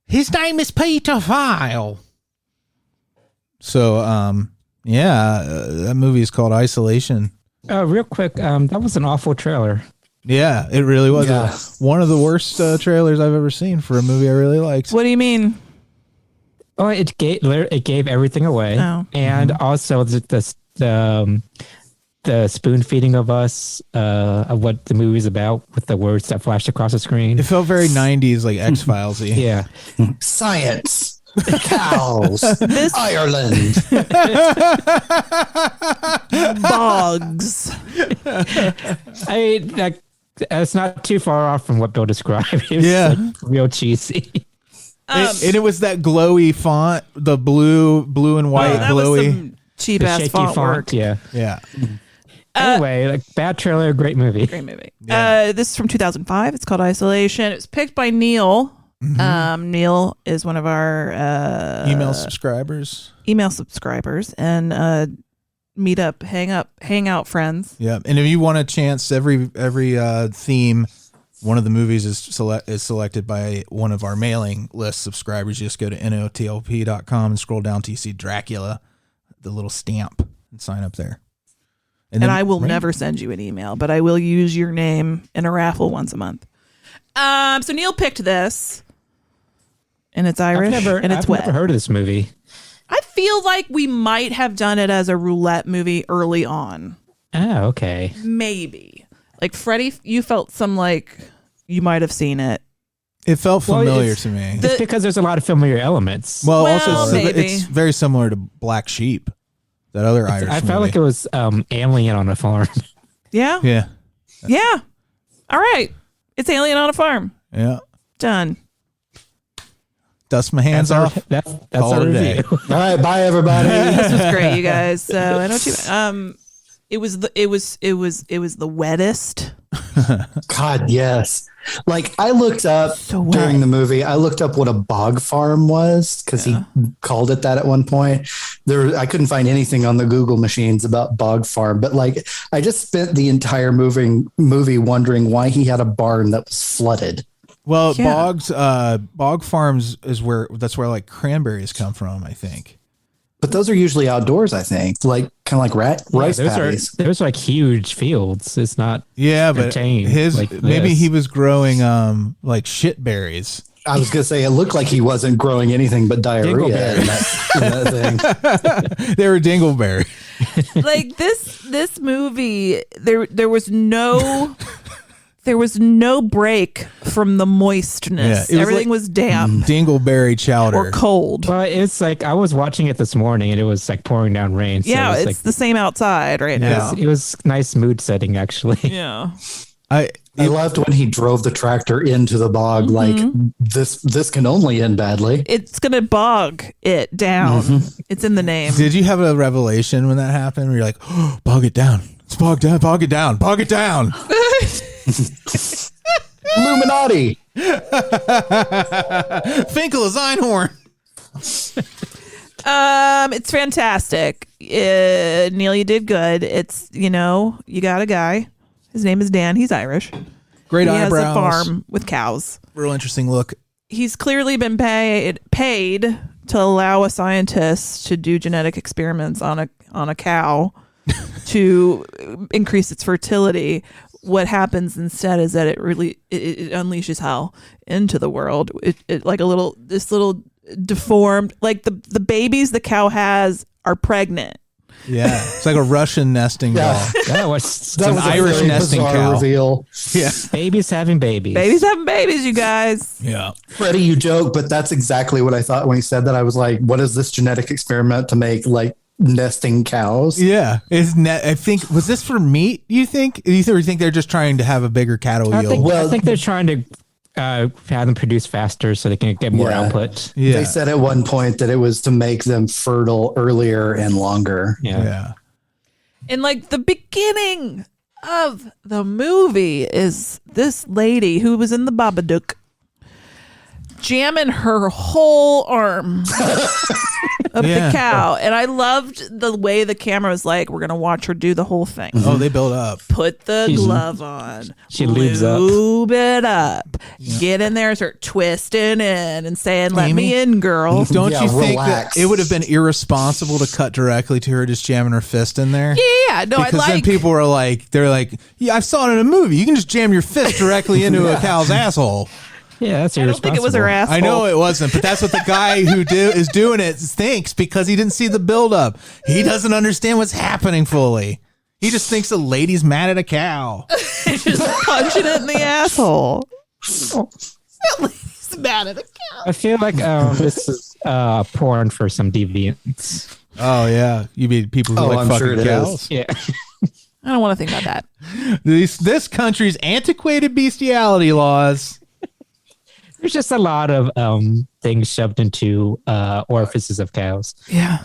His name is Peter File. So, that movie is called Isolation. Real quick, that was an awful trailer. Yeah, it really was. Yeah. One of the worst trailers I've ever seen for a movie I really liked. What do you mean? Oh, it gave everything away, and also the spoon feeding of us of what the movie's about with the words that flashed across the screen. It felt very 90s, like X-Filesy. Yeah, science, cows, Ireland, bogs. I mean, that's not too far off from what Bill described. It was like real cheesy. And it was that glowy font, the blue and white glowy. Cheap ass font work. Yeah. Anyway, like bad trailer, great movie. Great movie. Yeah. This is from 2005. It's called Isolation. It was picked by Neil. Mm-hmm. Neil is one of our email subscribers and hang out friends. Yeah, and if you want a chance, every theme, one of the movies is selected by one of our mailing list subscribers. You just go to notlp.com and scroll down till you see Dracula, the little stamp, and sign up there. And I will never send you an email, but I will use your name in a raffle once a month. So Neil picked this, and it's Irish, and it's wet. I've never heard of this movie. I feel like we might have done it as a roulette movie early on. Oh, okay. Maybe. Like Freddy, you felt some like you might have seen it. It felt familiar to me. It's because there's a lot of familiar elements. Well also it's very similar to Black Sheep. That other Irish movie. I felt like it was Alien on a farm. Yeah? Yeah. All right. It's Alien on a farm. Yeah. Done. Dust my hands off. That's our review. All right, bye everybody. This was great, you guys. So I know what it was the wettest. God, yes. Like I looked up during the movie, I looked up what a bog farm was because he called it that at one point. I couldn't find anything on the Google machines about bog farm, but like I just spent the entire movie wondering why he had a barn that was flooded. Well, bog farms is where like cranberries come from, I think. But those are usually outdoors, I think, like kind of like rice paddies. There's like huge fields. It's not. Yeah, but maybe he was growing like shit berries. I was gonna say it looked like he wasn't growing anything but diarrhea in that thing. They were dingleberry. Like this movie, there was no. There was no break from the moistness. Yeah, everything was damp. Dingleberry chowder. Or cold. But it's like, I was watching it this morning and it was like pouring down rain. So yeah, it's like, the same outside right now. It was nice mood setting, actually. Yeah. I loved when he drove the tractor into the bog. Like this can only end badly. It's going to bog it down. It's in the name. Did you have a revelation when that happened where you're like, oh, bog it down. It's bogged down. Bog it down. Bog it down. Illuminati. Finkel is Einhorn. It's fantastic. Neil, you did good. It's, you got a guy. His name is Dan. He's Irish. Great he eyebrows. He has a farm with cows. Real interesting look. He's clearly been paid to allow a scientist to do genetic experiments on a cow to increase its fertility. What happens instead is that it unleashes hell into the world. It like this little deformed, like the babies the cow has are pregnant. Yeah, it's like a Russian nesting doll. That was an Irish nesting cow. Reveal. Yeah, babies having babies. Babies having babies, you guys. Yeah, Freddie, you joke, but that's exactly what I thought when he said that. I was like, "What is this genetic experiment to make like nesting cows?" Yeah, I think was this for meat? You think they're just trying to have a bigger cattle yield? I think they're trying to have them produce faster so they can get more output. Yeah. They said at one point that it was to make them fertile earlier and longer. Yeah. And like the beginning of the movie is this lady who was in the Babadook jamming her whole arm up the cow. And I loved the way the camera was like, we're going to watch her do the whole thing. Oh, they build up. Put the glove on. She lubes up. Lube it up. Yeah. Get in there, start twisting in and saying, let me in, girl. Don't you think that it would have been irresponsible to cut directly to her just jamming her fist in there? Yeah. No, because then people were like, yeah, I saw it in a movie. You can just jam your fist directly into a cow's asshole. Yeah, that's irresponsible. I don't think it was her asshole. I know it wasn't, but that's what the guy who is doing it thinks because he didn't see the buildup. He doesn't understand what's happening fully. He just thinks the lady's mad at a cow. Just punching it in the asshole. That lady's mad at a cow. I feel like this is porn for some deviants. Oh, yeah. You mean people who like I'm fucking sure it cows? is. Yeah. I don't want to think about that. This country's antiquated bestiality laws. There's just a lot of things shoved into orifices of cows. Yeah.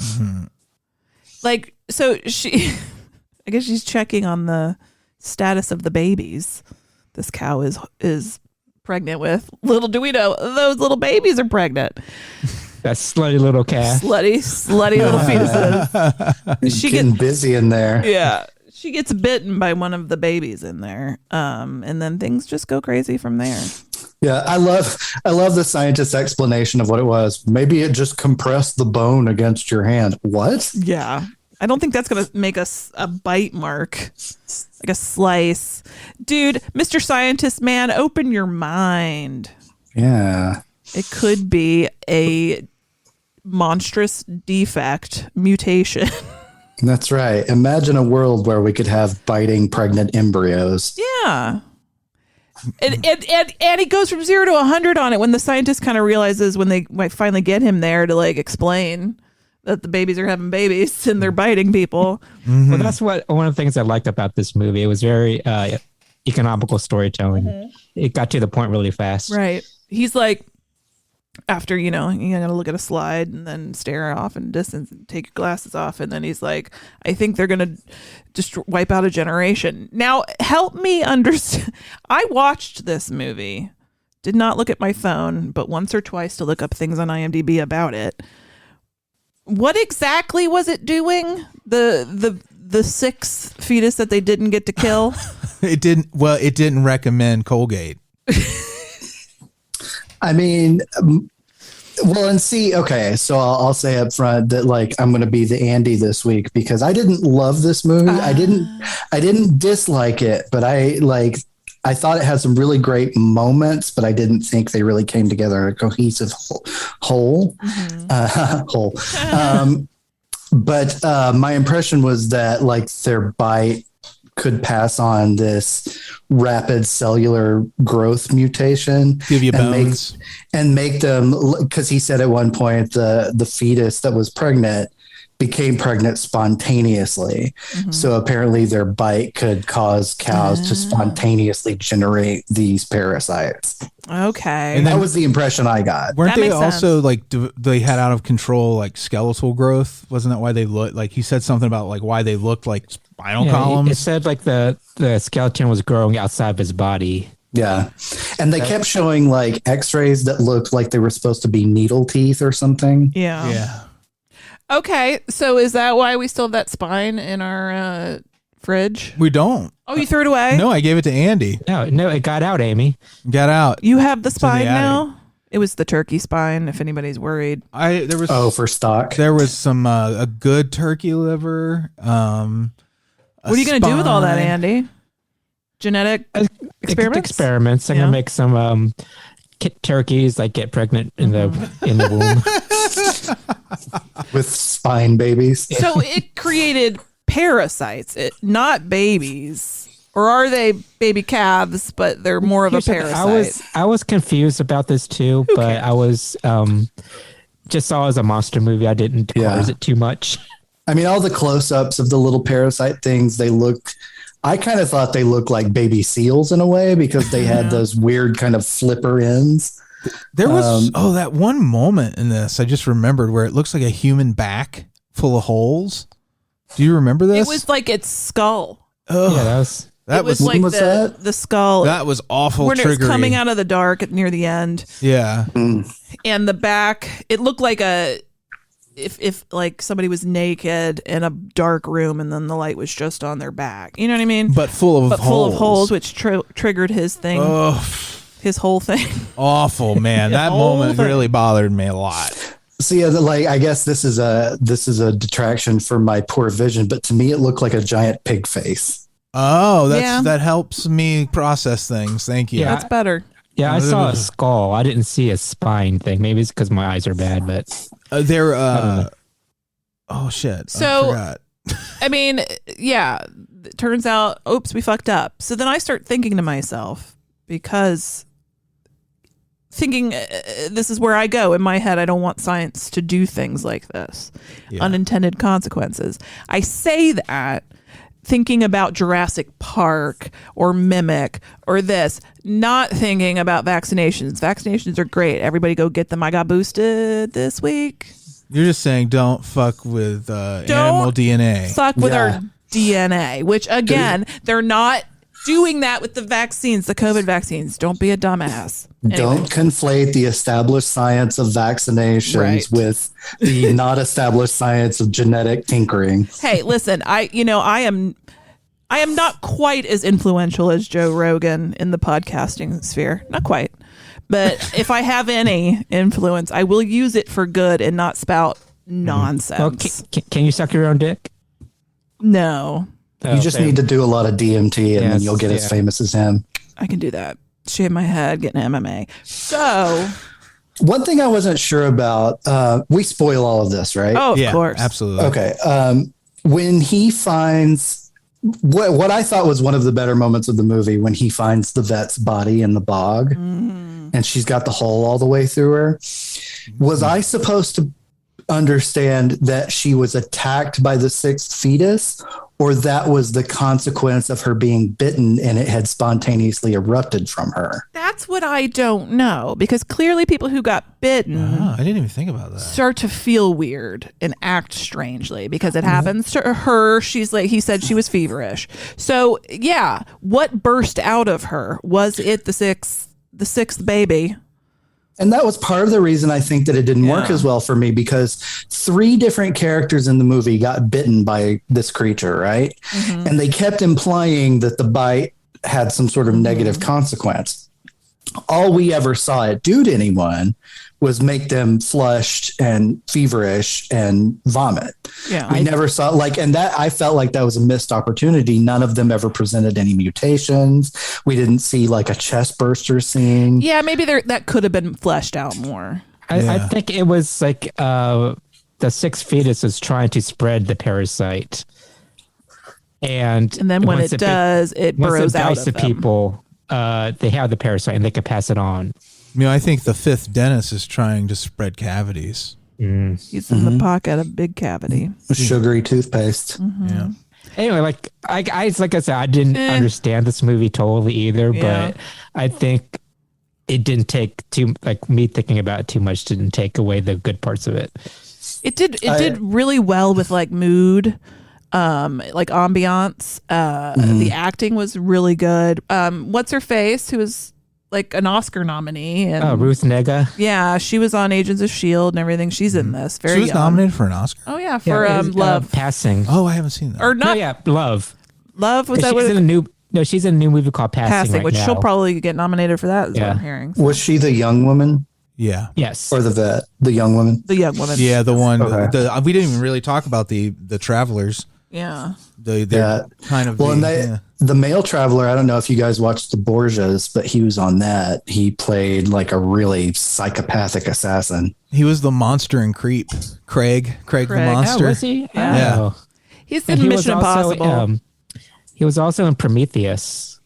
Like, so I guess she's checking on the status of the babies this cow is pregnant with. Little do we know, those little babies are pregnant. That slutty little calf. Slutty little fetuses. She getting busy in there. Yeah. She gets bitten by one of the babies in there. And then things just go crazy from there. Yeah, I love the scientist's explanation of what it was. Maybe it just compressed the bone against your hand. What? Yeah. I don't think that's going to make us a bite mark, like a slice. Dude, Mr. Scientist man, open your mind. Yeah. It could be a monstrous defect mutation. That's right. Imagine a world where we could have biting pregnant embryos. Yeah. And he goes from 0 to 100 on it when the scientist kind of realizes when they might finally get him there to like explain that the babies are having babies and they're biting people. Well, that's one of the things I liked about this movie. It was very economical storytelling. It got to the point really fast. Right. He's like, after, you gotta look at a slide and then stare off in distance and take your glasses off. And then he's like, I think they're going to just wipe out a generation. Now, help me understand. I watched this movie, did not look at my phone, but once or twice to look up things on IMDb about it. What exactly was it doing? The sixth fetus that they didn't get to kill? It didn't recommend Colgate. I mean, well, and see, okay, so I'll say up front that like I'm going to be the Andy this week because I didn't love this movie. I didn't dislike it, but I thought it had some really great moments, but I didn't think they really came together in a cohesive whole. But my impression was that like their bite could pass on this rapid cellular growth mutation, give you bones, and make them, because he said at one point the fetus that was pregnant became pregnant spontaneously. So apparently their bite could cause cows to spontaneously generate these parasites. Okay. And that was the impression I got. Weren't they also like they had out of control like skeletal growth? Wasn't that why they looked like he said something about like why they looked like spinal columns? It said like the skeleton was growing outside of his body. Yeah. And they kept showing like x-rays that looked like they were supposed to be needle teeth or something. Yeah. Yeah. Okay, so is that why we still have that spine in our fridge? We don't. Oh, you threw it away? No, I gave it to Andy. No, it got out, Amy. Got out. You have the spine now? It was the turkey spine, if anybody's worried. For stock. There was some a good turkey liver. What are you going to do with all that, Andy? Genetic experiments. I'm going to make some turkeys like get pregnant in the womb with spine babies. So it created parasites, not babies, or are they baby calves? But they're more of a parasite. I was confused about this too, but I was just saw it as a monster movie. I didn't parse it too much. I mean, all the close-ups of the little parasite things, I kind of thought they looked like baby seals in a way because they had those weird kind of flipper ends. There was that one moment in this I just remembered where it looks like a human back full of holes. Do you remember this? It was like its skull. Oh, yeah, that was like the skull. That was awful. When it was triggery. coming out of the dark near the end. Yeah, and the back, it looked like if like somebody was naked in a dark room and then the light was just on their back. You know what I mean? But full of holes, which triggered his thing. His whole thing. Awful, man. That moment really bothered me a lot. See, like I guess this is a detraction for my poor vision, but to me it looked like a giant pig face. Oh, that helps me process things. Thank you. Yeah, that's better. Yeah, I saw a skull. I didn't see a spine thing. Maybe it's because my eyes are bad, but they're. Oh shit! So, I forgot. I mean, yeah. It turns out, oops, we fucked up. So then I start thinking to myself, because thinking this is where I go in my head. I don't want science to do things like this. Yeah. Unintended consequences. I say that thinking about Jurassic Park or Mimic or this, not thinking about vaccinations. Vaccinations are great. Everybody go get them. I got boosted this week. You're just saying don't fuck with animal DNA. Fuck with our DNA, which again, they're not doing that with the vaccines, the COVID vaccines. Don't be a dumbass. Anyway. Don't conflate the established science of vaccinations with the not established science of genetic tinkering. Hey, listen, I am not quite as influential as Joe Rogan in the podcasting sphere. Not quite. But if I have any influence, I will use it for good and not spout nonsense. Well, can you suck your own dick? No. You just need to do a lot of DMT and then you'll get as famous as him. I can do that. Shave my head, get an MMA. So, one thing I wasn't sure about, we spoil all of this, right? Oh, of course. Absolutely. Okay. When he finds what I thought was one of the better moments of the movie, when he finds the vet's body in the bog and she's got the hole all the way through her, was I supposed to understand that she was attacked by the sixth fetus, or that was the consequence of her being bitten and it had spontaneously erupted from her? That's what I don't know, because clearly people who got bitten I didn't even think about that. Start to feel weird and act strangely because it happens to her. She's like, he said she was feverish. So yeah, what burst out of her? Was it the sixth baby? And that was part of the reason I think that it didn't work as well for me, because 3 different characters in the movie got bitten by this creature, right? Mm-hmm. And they kept implying that the bite had some sort of negative consequence. All we ever saw it do to anyone was make them flushed and feverish and vomit. Yeah, we never saw and that I felt like that was a missed opportunity. None of them ever presented any mutations. We didn't see like a chest burster scene. Yeah, maybe that could have been fleshed out more. I think it was like the sixth fetus is trying to spread the parasite, and then when it does, it burrows out of them. People, they have the parasite and they can pass it on. I think the 5th dentist is trying to spread cavities. He's in the pocket of big cavity. Sugary toothpaste. Mm-hmm. Yeah. Anyway, like I said, I didn't understand this movie totally either, but I think it didn't take me thinking about it too much didn't take away the good parts of it. It did really well with like mood, like ambiance. The acting was really good. What's her face? Who was like an Oscar nominee? And Ruth Negga. Yeah, she was on Agents of S.H.I.E.L.D. and everything. She's in this. Very She was young. nominated for an Oscar? Oh yeah, for Love. Passing. Oh, I haven't seen that. Or not? No, yeah, Love. Love, was that she's what she's in a new movie called Passing right which now. she'll probably get nominated for that, is what I'm hearing. Was she the young woman? Yeah. Yes. Or the vet? The young woman? The young woman. Yeah, the one. Okay. We didn't even really talk about the travelers. Yeah. Kind of. The male traveler, I don't know if you guys watched the Borgias, but he was on that. He played like a really psychopathic assassin. He was the monster in Creep. Craig the monster. Oh, was he? Yeah. Oh. He's in Mission Impossible. He was also in Prometheus.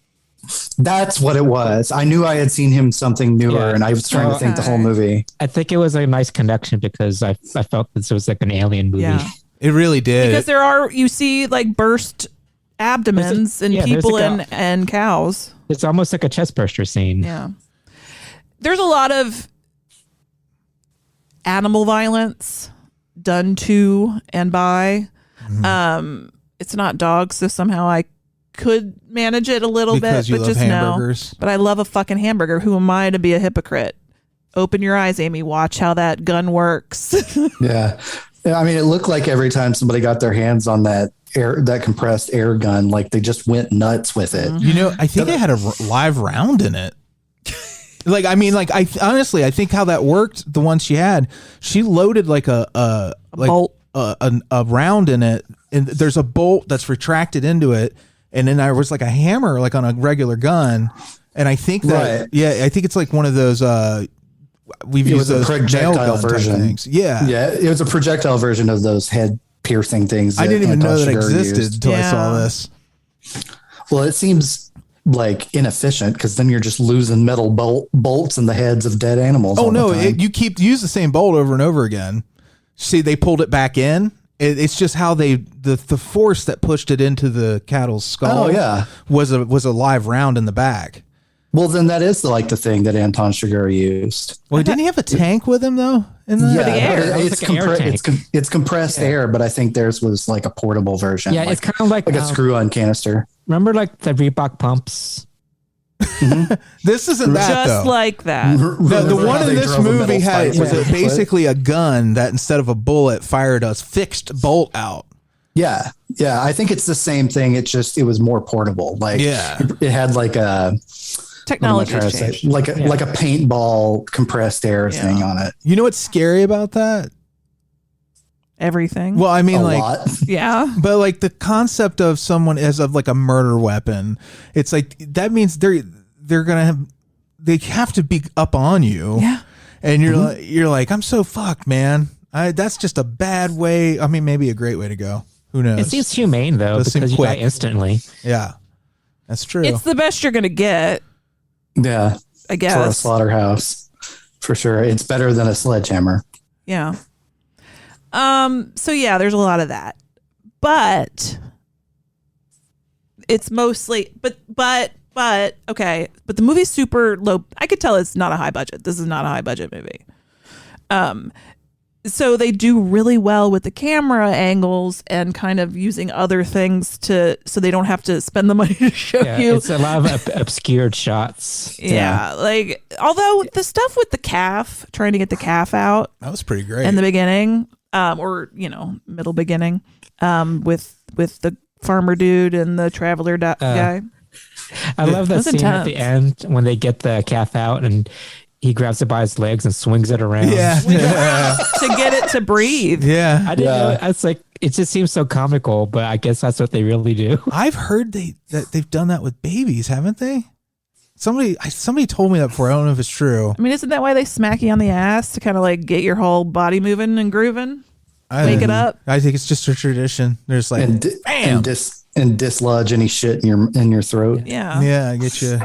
That's what it was. I knew I had seen him something newer, and I was trying to think the whole movie. I think it was a nice connection because I felt this was like an alien movie. Yeah. It really did. Because you see like burst abdomens in people and cows. It's almost like a chest burster scene. Yeah. There's a lot of animal violence done to and by. Mm-hmm. It's not dogs, so somehow I could manage it a little because bit, but just hamburgers. No. But I love a fucking hamburger. Who am I to be a hypocrite? Open your eyes, Amy. Watch how that gun works. Yeah. I mean, it looked like every time somebody got their hands on that compressed air gun, like they just went nuts with it. Mm-hmm. I think they had a live round in it. I honestly, I think how that worked. The one she loaded like a bolt, a round in it, and there's a bolt that's retracted into it, and then there was like a hammer, like on a regular gun, And I think that, I think it's like one of those, we've used those projectile version things. Yeah. Yeah. It was a projectile version of those head piercing things. I didn't even know that existed until I saw this. Well, it seems like inefficient because then you're just losing metal bolts in the heads of dead animals. Oh no, you use the same bolt over and over again. See, they pulled it back in. It's just how the force that pushed it into the cattle's skull. Oh yeah, was a live round in the back. Well, then that is the thing that Anton Chigurh used. Well, didn't he have a tank with him though? For the air. It's compressed air, but I think theirs was like a portable version. Yeah, it's kind of like a screw-on canister. Remember, like the Reebok pumps. Mm-hmm. This isn't that just though. like that. The one in this movie was basically a gun that instead of a bullet fired a fixed bolt out. Yeah, I think it's the same thing. It was more portable. It had like a technology change. Like a paintball compressed air thing on it. You know what's scary about that? Everything. Well, I mean, yeah, but like the concept of someone as of like a murder weapon, it's like that means they have to be up on you. Yeah, and you're like, I'm so fucked, man. That's just a bad way. I mean, maybe a great way to go. Who knows? It seems humane though, because you die instantly. Yeah, that's true. It's the best you're gonna get. Yeah, I guess for a slaughterhouse, for sure. It's better than a sledgehammer. Yeah. So yeah, there's a lot of that, but it's mostly, but okay. But the movie's super low. I could tell it's not a high budget. This is not a high budget movie. So they do really well with the camera angles and kind of using other things so they don't have to spend the money to show you. It's a lot of obscured shots. Yeah. Like, although the stuff with the calf, trying to get the calf out. That was pretty great. In the beginning. Or middle beginning, with the farmer dude and the traveler guy. I love that scene at the end when they get the calf out and he grabs it by his legs and swings it around. Yeah, to get it to breathe. Yeah, I didn't know. It's like it just seems so comical, but I guess that's what they really do. I've heard that they've done that with babies, haven't they? Somebody told me that before. I don't know if it's true. I mean, isn't that why they smack you on the ass to kind of like get your whole body moving and grooving? Wake it up. I think it's just a tradition. There's like and dislodge any shit in your throat. Yeah. Yeah, get you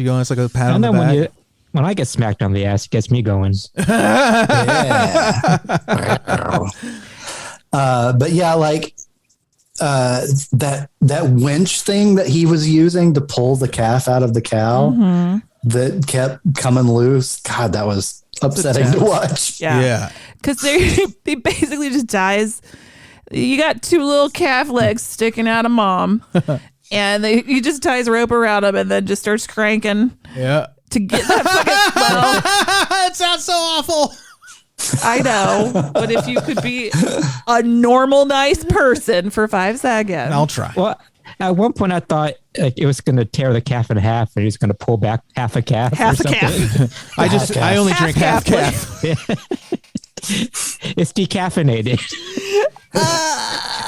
going. It's like a pat on the back. When I get smacked on the ass, it gets me going. But yeah, like that winch thing that he was using to pull the calf out of the cow that kept coming loose. God, that was upsetting to watch. Yeah. Because he basically just dies. You got two little calf legs sticking out of mom. And he just ties a rope around him and then just starts cranking. Yeah. To get that fucking it sounds so awful. I know, but if you could be a normal, nice person for 5 seconds, I'll try. Well, at one point I thought it was going to tear the calf in half, and he was going to pull back half a calf. Half a calf. I only drink half calf. It's decaffeinated.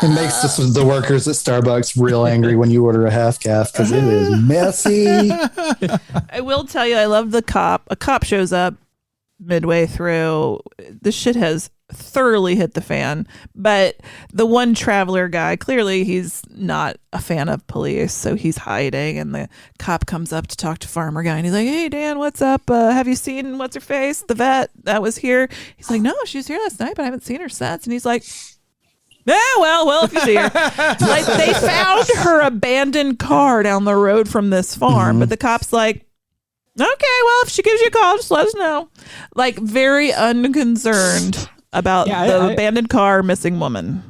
It makes the workers at Starbucks real angry when you order a half calf because it is messy. I will tell you, I love the cop. A cop shows up midway through. The shit has thoroughly hit the fan. But the one traveler guy, clearly he's not a fan of police, so he's hiding. And the cop comes up to talk to farmer guy, and he's like, "Hey, Dan, what's up? Have you seen what's her face, the vet that was here?" He's like, "No, she was here last night, but I haven't seen her since." And he's like, "Yeah, well, if you see her." Like, they found her abandoned car down the road from this farm, but the cop's like, "Okay, well, if she gives you a call, just let us know." Like, very unconcerned about the abandoned car, missing woman.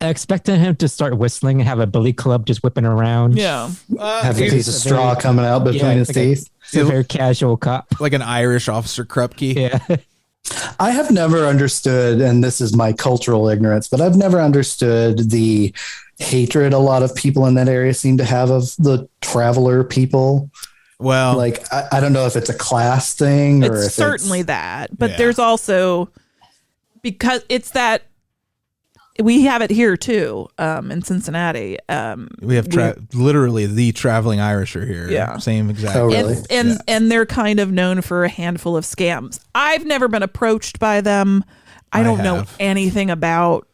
I expected him to start whistling and have a billy club just whipping around. Yeah. Have a piece of straw coming out between his teeth. It's a very casual cop. Like an Irish Officer Krupke. Yeah. I have never understood, and this is my cultural ignorance, but I've never understood the hatred a lot of people in that area seem to have of the traveler people. Well, like, I don't know if it's a class thing or it's if certainly that, but there's also, because it's that We have it here too, in Cincinnati. We have literally the traveling Irisher here. Yeah. Same exact. Oh, really? And they're kind of known for a handful of scams. I've never been approached by them. I don't know anything about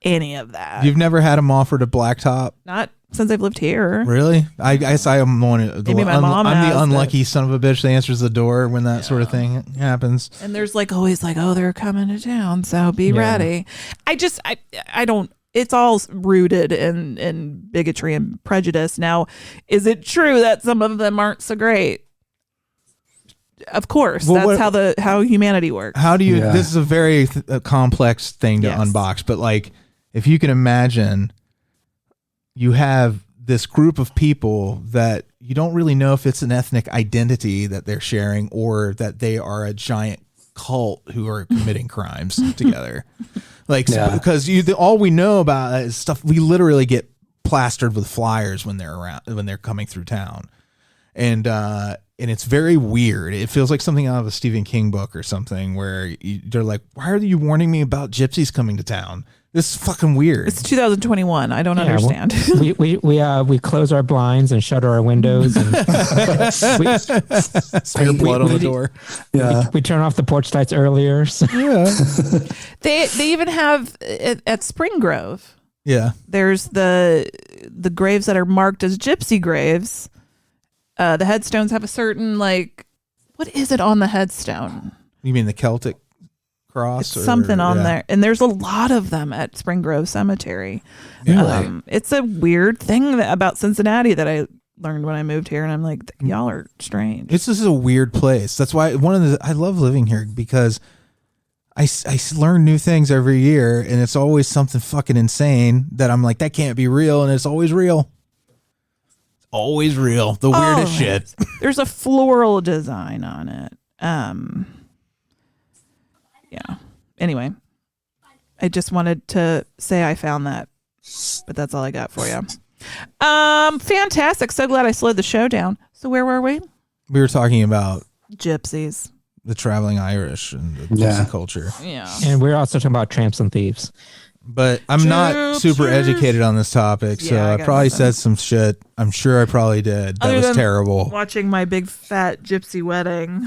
any of that. You've never had them offered a blacktop? Not since I've lived here. Really? I guess I am one. Maybe my mom I'm has, the unlucky son of a bitch that answers the door when that sort of thing happens. And there's like always like, oh, they're coming to town, so be ready. I don't. It's all rooted in bigotry and prejudice. Now, is it true that some of them aren't so great? Of course, that's how humanity works. How do you? Yeah. This is a very complex thing to unbox, but like, if you can imagine, you have this group of people that you don't really know if it's an ethnic identity that they're sharing or that they are a giant cult who are committing crimes together. Like, because all we know about is stuff we literally get plastered with flyers when they're coming through town, and it's very weird. It feels like something out of a Stephen King book or something where they're like, "Why are you warning me about gypsies coming to town?" This is fucking weird. It's 2021. I don't understand. We close our blinds and shutter our windows and paint blood on the door. Yeah, we turn off the porch lights earlier. So. Yeah, they even have at Spring Grove. Yeah, there's the graves that are marked as gypsy graves. The headstones have a certain what is it on the headstone? You mean the Celtic cross? It's something on there, and there's a lot of them at Spring Grove Cemetery. Really? It's a weird thing about Cincinnati that I learned when I moved here, and I'm like, y'all are strange. This is a weird place. That's why I love living here, because I learn new things every year, and it's always something fucking insane that I'm like, that can't be real, and it's always real. Always real. The weirdest shit. There's a floral design on it. Yeah. Anyway, I just wanted to say I found that, but that's all I got for you. Fantastic. So glad I slowed the show down. So where were we? We were talking about gypsies, the traveling Irish, and the gypsy culture. Yeah. And we're also talking about tramps and thieves. But I'm not super educated on this topic, so I probably said some shit. I'm sure I probably did. That was terrible. Watching my big fat gypsy wedding.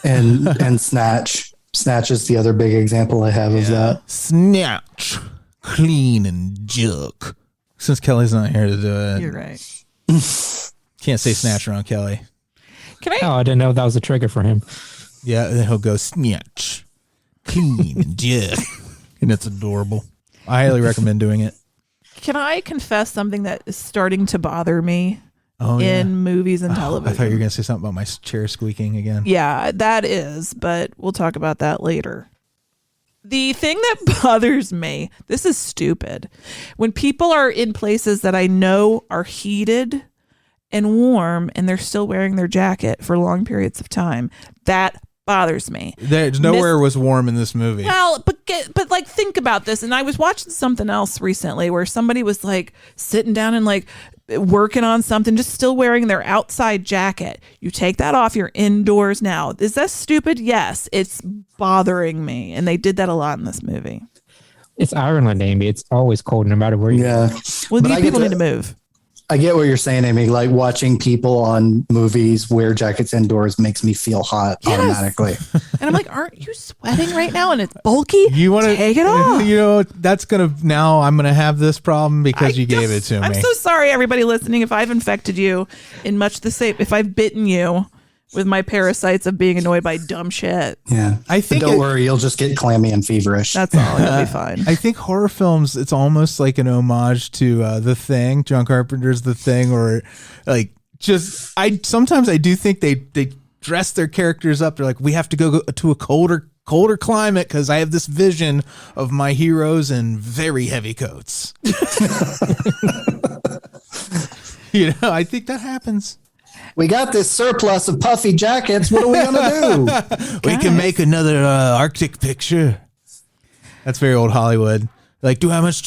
and Snatch. Snatch is the other big example I have of that. Snatch. Clean and jerk. Since Kelly's not here to do it. You're right. Can't say Snatch around Kelly. I didn't know that was a trigger for him. Yeah, then he'll go Snatch. Clean and jerk. And it's adorable. I highly recommend doing it. Can I confess something that is starting to bother me in movies and television? I thought you were going to say something about my chair squeaking again. Yeah, that is, but we'll talk about that later. The thing that bothers me, this is stupid. When people are in places that I know are heated and warm and they're still wearing their jacket for long periods of time, that bothers me. There's nowhere was warm in this movie. Well, but think about this. And I was watching something else recently where somebody was sitting down and working on something, just still wearing their outside jacket. You take that off, you're indoors now. Is that stupid? Yes, it's bothering me. And they did that a lot in this movie. It's Ireland, Amy. It's always cold no matter where you go. Well, people need to move. I get what you're saying, Amy. Like watching people on movies wear jackets indoors makes me feel hot automatically. And I'm like, aren't you sweating right now? And it's bulky. You want to take it off? I'm gonna have this problem because you gave it to me. I'm so sorry, everybody listening, if I've infected you in much the same. If I've bitten you with my parasites of being annoyed by dumb shit. Yeah, I think. Don't worry, you'll just get clammy and feverish. That's all. It'll be fine. I think horror films, it's almost like an homage to The Thing, John Carpenter's The Thing, or sometimes I do think they dress their characters up. They're like, we have to go to a colder climate because I have this vision of my heroes in very heavy coats. I think that happens. We got this surplus of puffy jackets. What are we gonna do? We can make another Arctic picture. That's very old Hollywood. Like, how much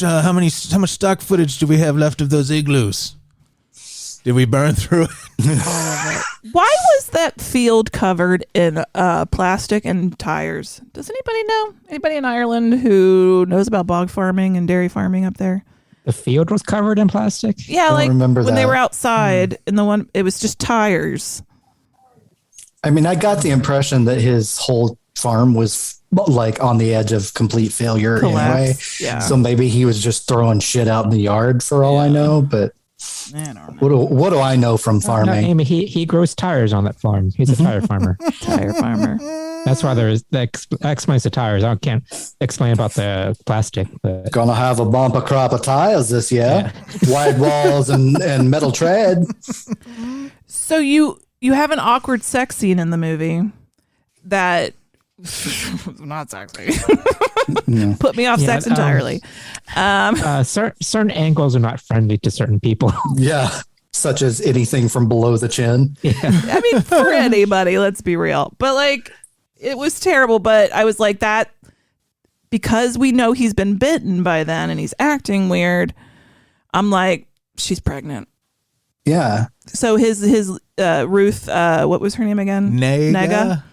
stock footage do we have left of those igloos? Did we burn through it? Why was that field covered in plastic and tires? Does anybody know? Anybody in Ireland who knows about bog farming and dairy farming up there? The field was covered in plastic? Yeah, I like remember when they that. were outside and the one, it was just tires. I mean, I got the impression that his whole farm was like on the edge of complete failure anyway. Yeah. So maybe he was just throwing shit out in the yard for all I know. But I don't know. what do I know from farming? No, Amy, he grows tires on that farm. He's a tire farmer. Tire farmer. That's why that explains the tires. I can't explain about the plastic. But Gonna have a bumper crop of tires this year. Wide walls and metal tread. So you have an awkward sex scene in the movie that not sexy. Put me off sex entirely. Certain angles are not friendly to certain people. Yeah. Such as anything from below the chin. Yeah. I mean, for anybody, let's be real. But like, it was terrible. But I was like that because we know he's been bitten by then and he's acting weird. I'm like, she's pregnant. Yeah. So his Ruth, what was her name again? Nega.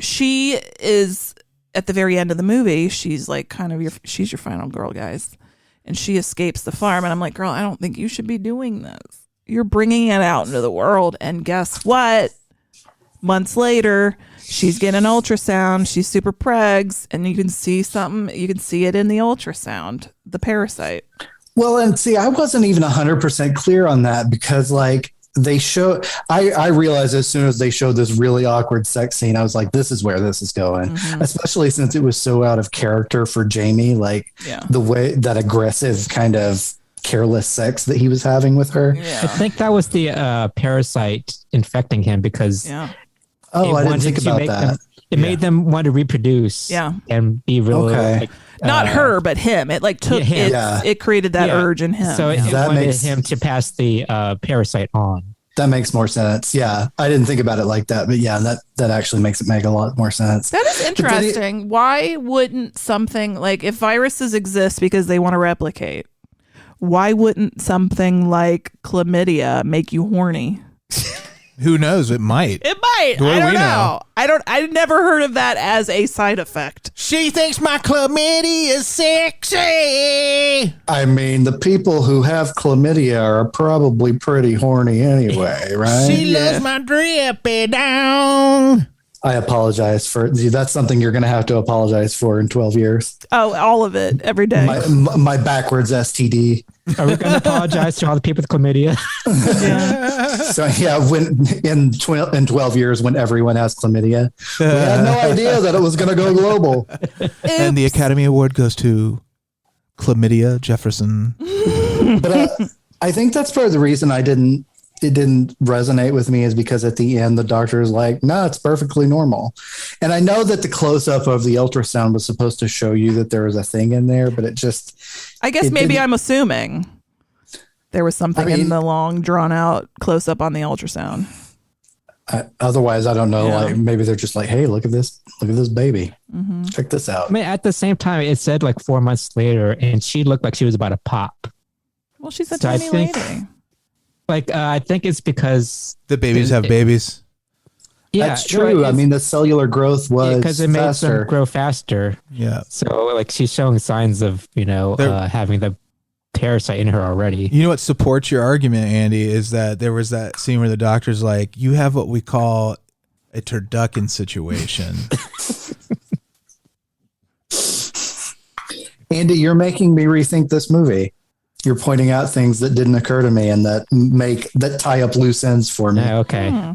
She is at the very end of the movie. She's like kind of she's your final girl, guys, and she escapes the farm. And I'm like, girl, I don't think you should be doing this. You're bringing it out into the world. And guess what? Months later, she's getting an ultrasound. She's super pregs, and you can see something. You can see it in the ultrasound, the parasite. Well, and see, I wasn't even 100% clear on that because, like, they show. I realized as soon as they showed this really awkward sex scene, I was like, "This is where this is going." Especially since it was so out of character for Jamie, like the way that aggressive kind of careless sex that he was having with her. Yeah. I think that was the parasite infecting him because. Oh, I didn't think about that. It made them want to reproduce. And be really like, not her, but him. It like took him. It created that urge in him. So it wanted him to pass the parasite on. That makes more sense. Yeah, I didn't think about it like that, but yeah, that actually makes it make a lot more sense. That is interesting. Why wouldn't something like if viruses exist because they want to replicate? Why wouldn't something like chlamydia make you horny? Who knows? It might. It might. I don't know. I never heard of that as a side effect. She thinks my chlamydia is sexy. I mean, the people who have chlamydia are probably pretty horny anyway, right? She loves my drippy down. I apologize for that's something you're going to have to apologize for in 12 years. Oh, all of it every day. My backwards STD. Are we going to apologize to all the people with chlamydia? So yeah, when in 12 years, when everyone has chlamydia, we had no idea that it was going to go global. And the Academy Award goes to Chlamydia Jefferson. But I think that's part of the reason it didn't resonate with me is because at the end the doctor is like, no, it's perfectly normal. And I know that the close-up of the ultrasound was supposed to show you that there was a thing in there, but it just I guess maybe I'm assuming there was something in the long drawn out close-up on the ultrasound. Otherwise I don't know, like maybe they're just like, hey, look at this baby. Check this out. I mean, at the same time it said like 4 months later and she looked like she was about to pop. Well, she's a tiny lady. Like, I think it's because the babies have babies. Yeah, that's true. I mean, the cellular growth was because it makes them grow faster. Yeah. So, like, she's showing signs of, having the parasite in her already. You know what supports your argument, Andy, is that there was that scene where the doctor's like, you have what we call a turducken situation. Andy, you're making me rethink this movie. You're pointing out things that didn't occur to me and that tie up loose ends for me. Okay.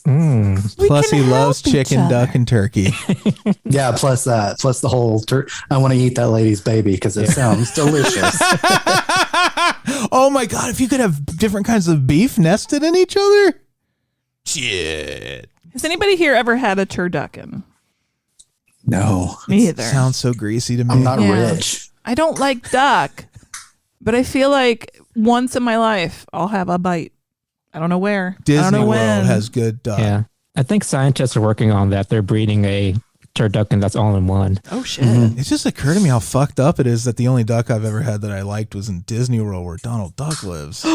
Plus he loves chicken, duck, and turkey. Yeah, plus the whole I want to eat that lady's baby because it sounds delicious. Oh my God, if you could have different kinds of beef nested in each other. Shit. Has anybody here ever had a turducken? No. Me either. Sounds so greasy to me. I'm not rich. I don't like duck. But I feel like once in my life, I'll have a bite. I don't know where. Disney World has good duck. Yeah. I think scientists are working on that. They're breeding a turducken that's all in one. Oh, shit. It just occurred to me how fucked up it is that the only duck I've ever had that I liked was in Disney World where Donald Duck lives.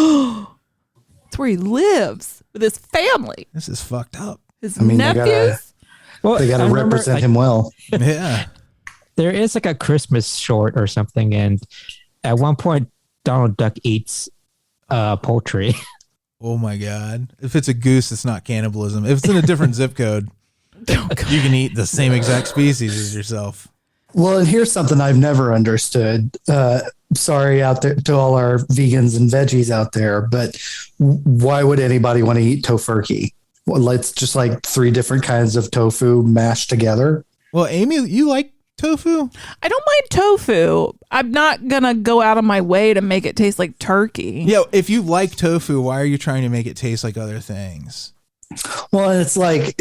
It's where he lives with his family. This is fucked up. His nephews. They got to represent him well. Yeah. There is like a Christmas short or something, and at one point, Donald Duck eats poultry. Oh my God. If it's a goose, it's not cannibalism. If it's in a different zip code, you can eat the same exact species as yourself. Well, and here's something I've never understood. Sorry out there to all our vegans and veggies out there, but why would anybody want to eat tofurkey? Well, it's just like 3 different kinds of tofu mashed together. Well, Amy, you like tofu? I don't mind tofu. I'm not going to go out of my way to make it taste like turkey. Yeah, if you like tofu, why are you trying to make it taste like other things? Well, it's like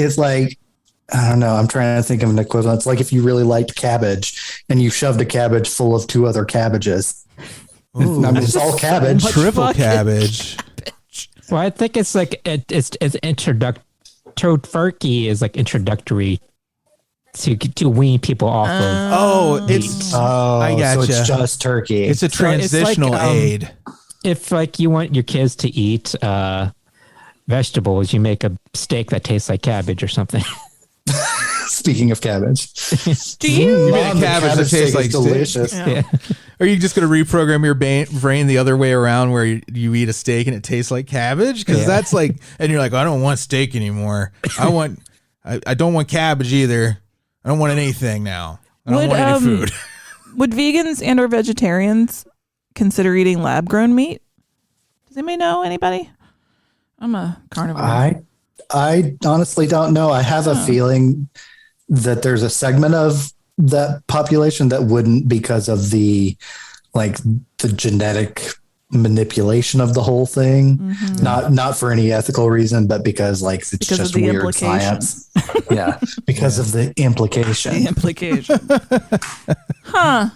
I don't know. I'm trying to think of an equivalent. It's like if you really liked cabbage and you shoved a cabbage full of 2 other cabbages. Ooh, I mean, it's all cabbage. Triple cabbage. Well, I think it's like it's tofurkey is like introductory to wean people off of. I gotcha. So it's just turkey. It's a transitional aid. If like you want your kids to eat vegetables, you make a steak that tastes like cabbage or something. Speaking of cabbage, do you make a cabbage that tastes like delicious? Yeah. Are you just going to reprogram your brain the other way around, where you eat a steak and it tastes like cabbage? Because that's like, and you're like, I don't want steak anymore. I don't want cabbage either. I don't want anything now. I don't want any food. Would vegans and or vegetarians consider eating lab grown meat? Does anybody know anybody? I'm a carnivore. I honestly don't know. I have a feeling that there's a segment of that population that wouldn't, because of the genetic manipulation of the whole thing. Mm-hmm. Not for any ethical reason, but because it's just weird science. Yeah, because of the implication. The implication. Huh.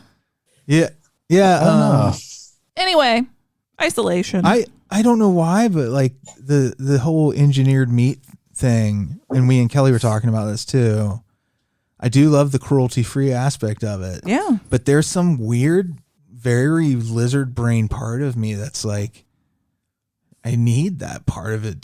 Yeah. Yeah. Anyway, isolation. I don't know why, but the whole engineered meat thing, and we and Kelley were talking about this too. I do love the cruelty-free aspect of it. Yeah. But there's some weird, very lizard brain part of me that's like, I need that part of it.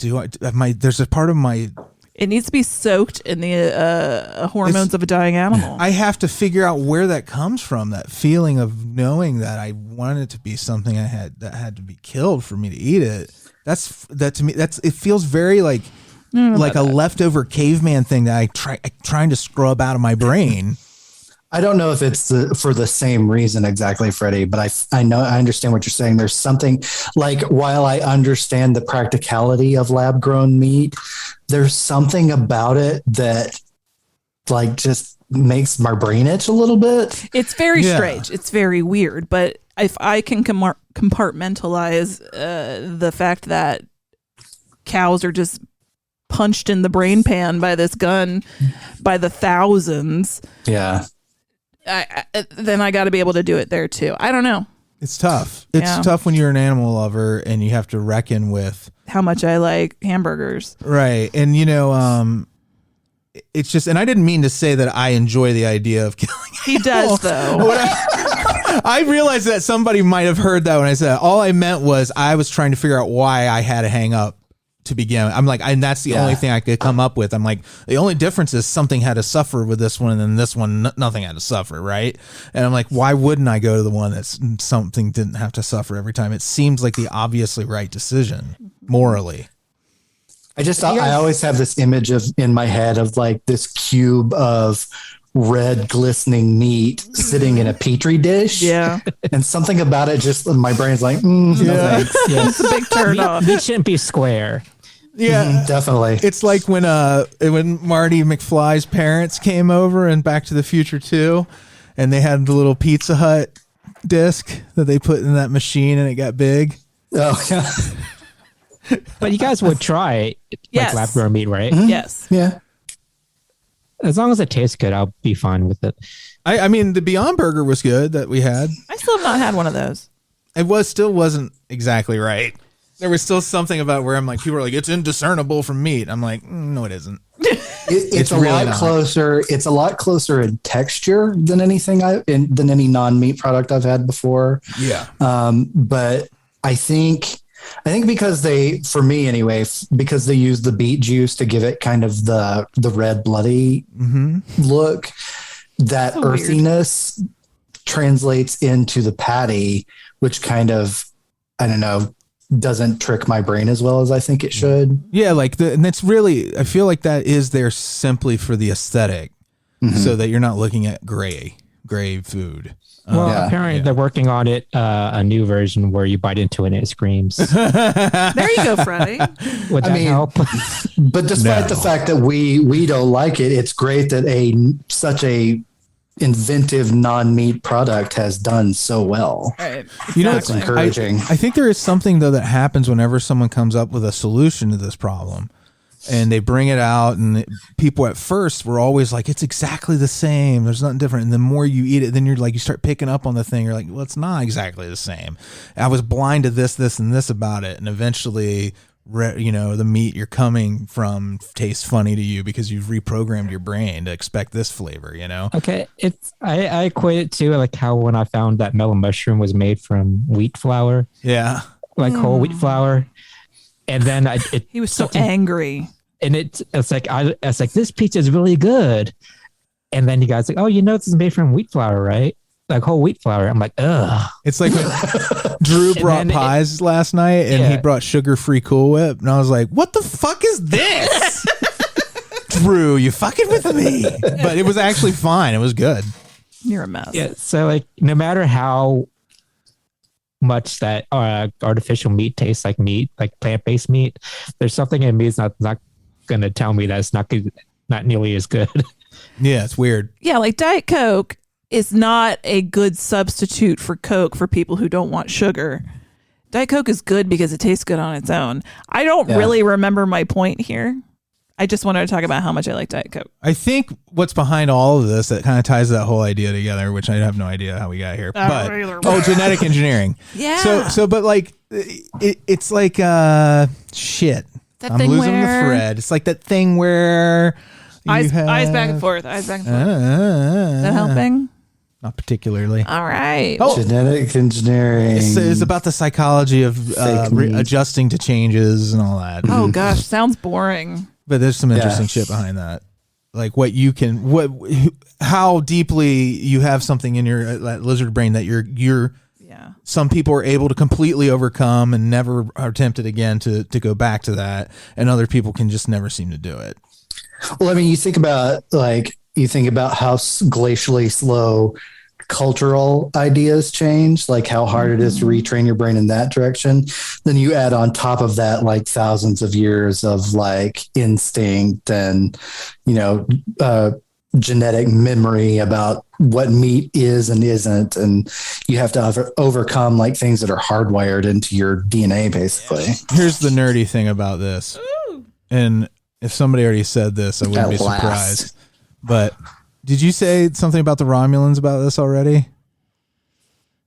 There's a part of my... It needs to be soaked in the hormones of a dying animal. I have to figure out where that comes from, that feeling of knowing that I wanted it to be something that had to be killed for me to eat it. That to me, it feels very like a leftover caveman thing that trying to scrub out of my brain. I don't know if it's for the same reason exactly, Freddie, but I understand what you're saying. There's something like, while I understand the practicality of lab grown meat, there's something about it that just makes my brain itch a little bit. It's very strange. It's very weird. But if I can compartmentalize the fact that cows are just punched in the brain pan by this gun by the thousands. Yeah. Then I got to be able to do it there too. I don't know. It's tough. It's tough when you're an animal lover and you have to reckon with how much I like hamburgers. Right. And it's just, and I didn't mean to say that I enjoy the idea of killing. He does though. I realized that somebody might have heard that when I said, all I meant was I was trying to figure out why I had to hang up to begin with. I'm like, and that's the only thing I could come up with. I'm like, the only difference is something had to suffer with this one, and then this one, nothing had to suffer, right? And I'm like, why wouldn't I go to the one that's something didn't have to suffer every time? It seems like the obviously right decision, morally. I always have this image in my head of this cube of red glistening meat sitting in a petri dish. Yeah. And something about it, just my brain's like, no thanks. It's a big turn off. They shouldn't be square. Yeah, definitely. It's like when Marty McFly's parents came over in Back to the Future 2, and they had the little Pizza Hut disc that they put in that machine, and it got big. Oh, yeah. But you guys would try lab grown meat, right? Mm-hmm. Yes. Yeah. As long as it tastes good, I'll be fine with it. I mean, the Beyond Burger was good that we had. I still have not had one of those. It still wasn't exactly right. There was still something about where I'm like, people are like, it's indiscernible from meat. I'm like, no, it isn't. It's a really lot closer. It's a lot closer in texture than any non-meat product I've had before. Yeah. But I think I think because for me anyway, because they use the beet juice to give it kind of the red bloody look, that So earthiness translates into the patty, which kind of, I don't know, doesn't trick my brain as well as I think it should. Yeah, and it's really, I feel like that is there simply for the aesthetic, so that you're not looking at gray food. Well, apparently they're working on it, a new version where you bite into it and it screams. There you go, Freddy. Would that help? But despite the fact that we don't like it, it's great that such a inventive non-meat product has done so well. Right. You know, it's encouraging. I think there is something though that happens whenever someone comes up with a solution to this problem. And they bring it out, and people at first were always like, it's exactly the same. There's nothing different. And the more you eat it, then you're like, you start picking up on the thing. You're like, well, it's not exactly the same. I was blind to this, and this about it. And eventually, the meat you're coming from tastes funny to you because you've reprogrammed your brain to expect this flavor, Okay. I equate it to like how when I found that melon mushroom was made from wheat flour. Yeah. Like whole wheat flour. And then he was so angry, and it's like this pizza is really good. And then you guys like, oh, this is made from wheat flour, right? Like whole wheat flour. I'm like, ugh. It's like when Drew brought pies last night, and he brought sugar-free Cool Whip, and I was like, what the fuck is this? Drew, you fucking with me? But it was actually fine. It was good. You're a mess. Yeah. So like, no matter how much that artificial meat tastes like meat, like plant-based meat, there's something in me that's not going to tell me that it's not nearly as good. Yeah, it's weird. Yeah, like Diet Coke is not a good substitute for Coke for people who don't want sugar. Diet Coke is good because it tastes good on its own. I don't really remember my point here. I just wanted to talk about how much I like Diet Coke. I think what's behind all of this that kind of ties that whole idea together, which I have no idea how we got here, genetic engineering. Yeah. So, but like, it's like, shit. I'm losing the thread. It's like that thing where eyes back and forth. Is that helping? Not particularly. All right. Genetic engineering. It's about the psychology of adjusting to changes and all that. Oh gosh, sounds boring. But there's some interesting shit behind that. Like how deeply you have something in your lizard brain that you're some people are able to completely overcome and never are tempted again to go back to that. And other people can just never seem to do it. Well, I mean, you think about how glacially slow cultural ideas change, like how hard it is to retrain your brain in that direction. Then you add on top of that, like thousands of years of like instinct and, genetic memory about what meat is and isn't. And you have to overcome like things that are hardwired into your DNA, basically. Here's the nerdy thing about this. And if somebody already said this, I wouldn't be surprised. But did you say something about the Romulans about this already?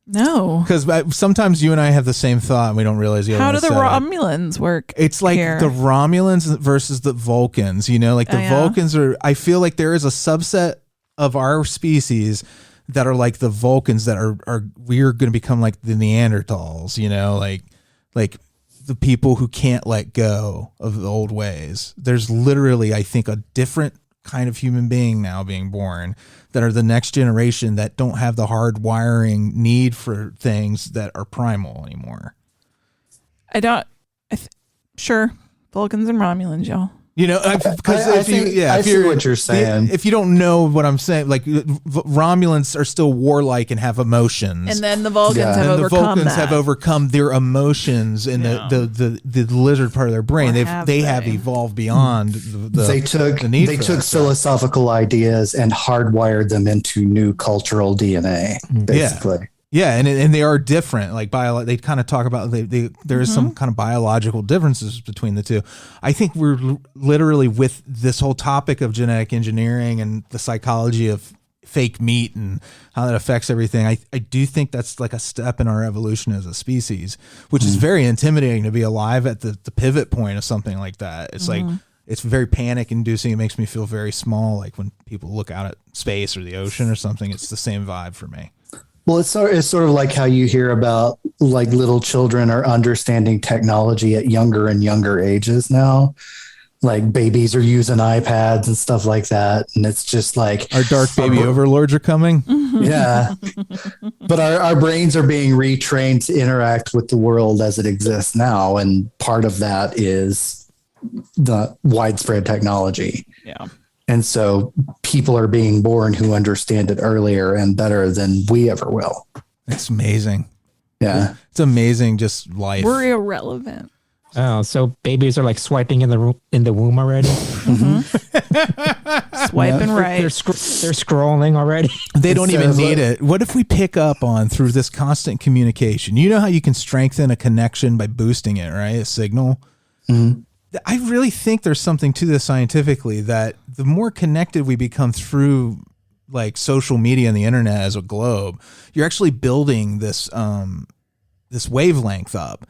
No. Because sometimes you and I have the same thought and we don't realize the other How one do the said Romulans work? It's like here? the Romulans versus the Vulcans, like the Vulcans are, I feel like there is a subset of our species that are like the Vulcans that are we're going to become like the Neanderthals, like the people who can't let go of the old ways. There's literally, I think, a different kind of human being now being born that are the next generation that don't have the hard wiring need for things that are primal anymore. Sure. Vulcans and Romulans, y'all. Because I see what you're saying. If you don't know what I'm saying, like Romulans are still warlike and have emotions, and then the Vulcans have overcome their emotions in the lizard part of their brain. They have evolved beyond they took philosophical ideas and hardwired them into new cultural DNA, basically. Yeah, and they are different. Like they kind of talk about there is some kind of biological differences between the two. I think we're literally with this whole topic of genetic engineering and the psychology of fake meat and how that affects everything. I do think that's like a step in our evolution as a species, which is very intimidating to be alive at the pivot point of something like that. It's like it's very panic inducing. It makes me feel very small. Like when people look out at space or the ocean or something, it's the same vibe for me. Well, it's sort of like how you hear about like little children are understanding technology at younger and younger ages now. Like babies are using iPads and stuff like that. And it's just like our dark baby overlords are coming. Yeah. But our brains are being retrained to interact with the world as it exists now. And part of that is the widespread technology. Yeah. And so people are being born who understand it earlier and better than we ever will. It's amazing. Yeah. It's amazing. Just life. We're irrelevant. Oh, so babies are like swiping in the womb already. Swiping right. They're scrolling already. They don't even need it. What if we pick up on through this constant communication? You know how you can strengthen a connection by boosting it, right? A signal. Mm-hmm. I really think there's something to this scientifically, that the more connected we become through like social media and the internet as a globe, you're actually building this this wavelength up.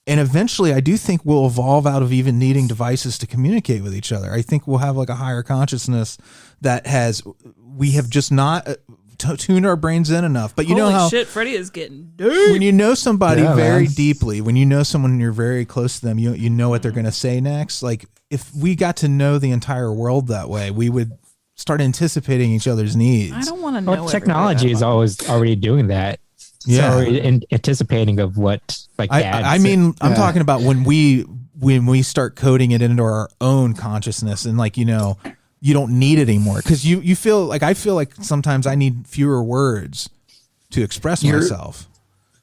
And eventually I do think we'll evolve out of even needing devices to communicate with each other. I think we'll have like a higher consciousness that we have just not tuned our brains in enough. But you know how shit, Freddy is getting dirty. When you know somebody very deeply, when you know someone and you're very close to them, you know what they're going to say next. Like if we got to know the entire world that way, we would start anticipating each other's needs. I don't want to know. Technology is always already doing that. Yeah, anticipating of what like. I mean, I'm talking about when we start coding it into our own consciousness, and like you don't need it anymore because you feel like I feel like sometimes I need fewer words to express myself.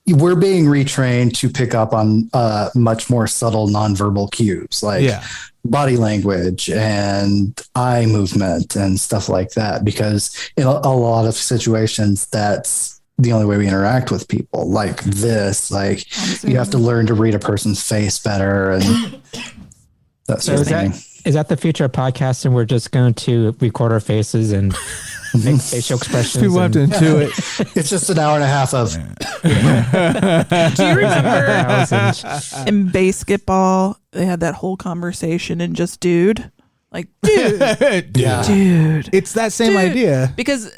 We're being retrained to pick up on much more subtle nonverbal cues like body language and eye movement and stuff like that, because in a lot of situations that's the only way we interact with people like this. Like you have to learn to read a person's face better and that sort of thing. Is that the future of podcasting? We're just going to record our faces and make facial expressions. People have to intuit. It's just an hour and a half of. Do you remember in basketball they had that whole conversation and just dude? Like, dude. Dude. It's that same idea. Because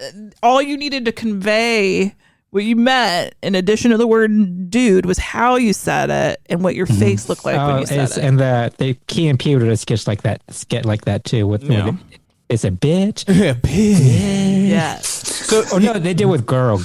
all you needed to convey what you meant, in addition to the word dude, was how you said it and what your face looked like when you said it. And the Key and Peele did a sketch like that too. With it's a bitch. Yeah, bitch. Yes. So no, they did with girl.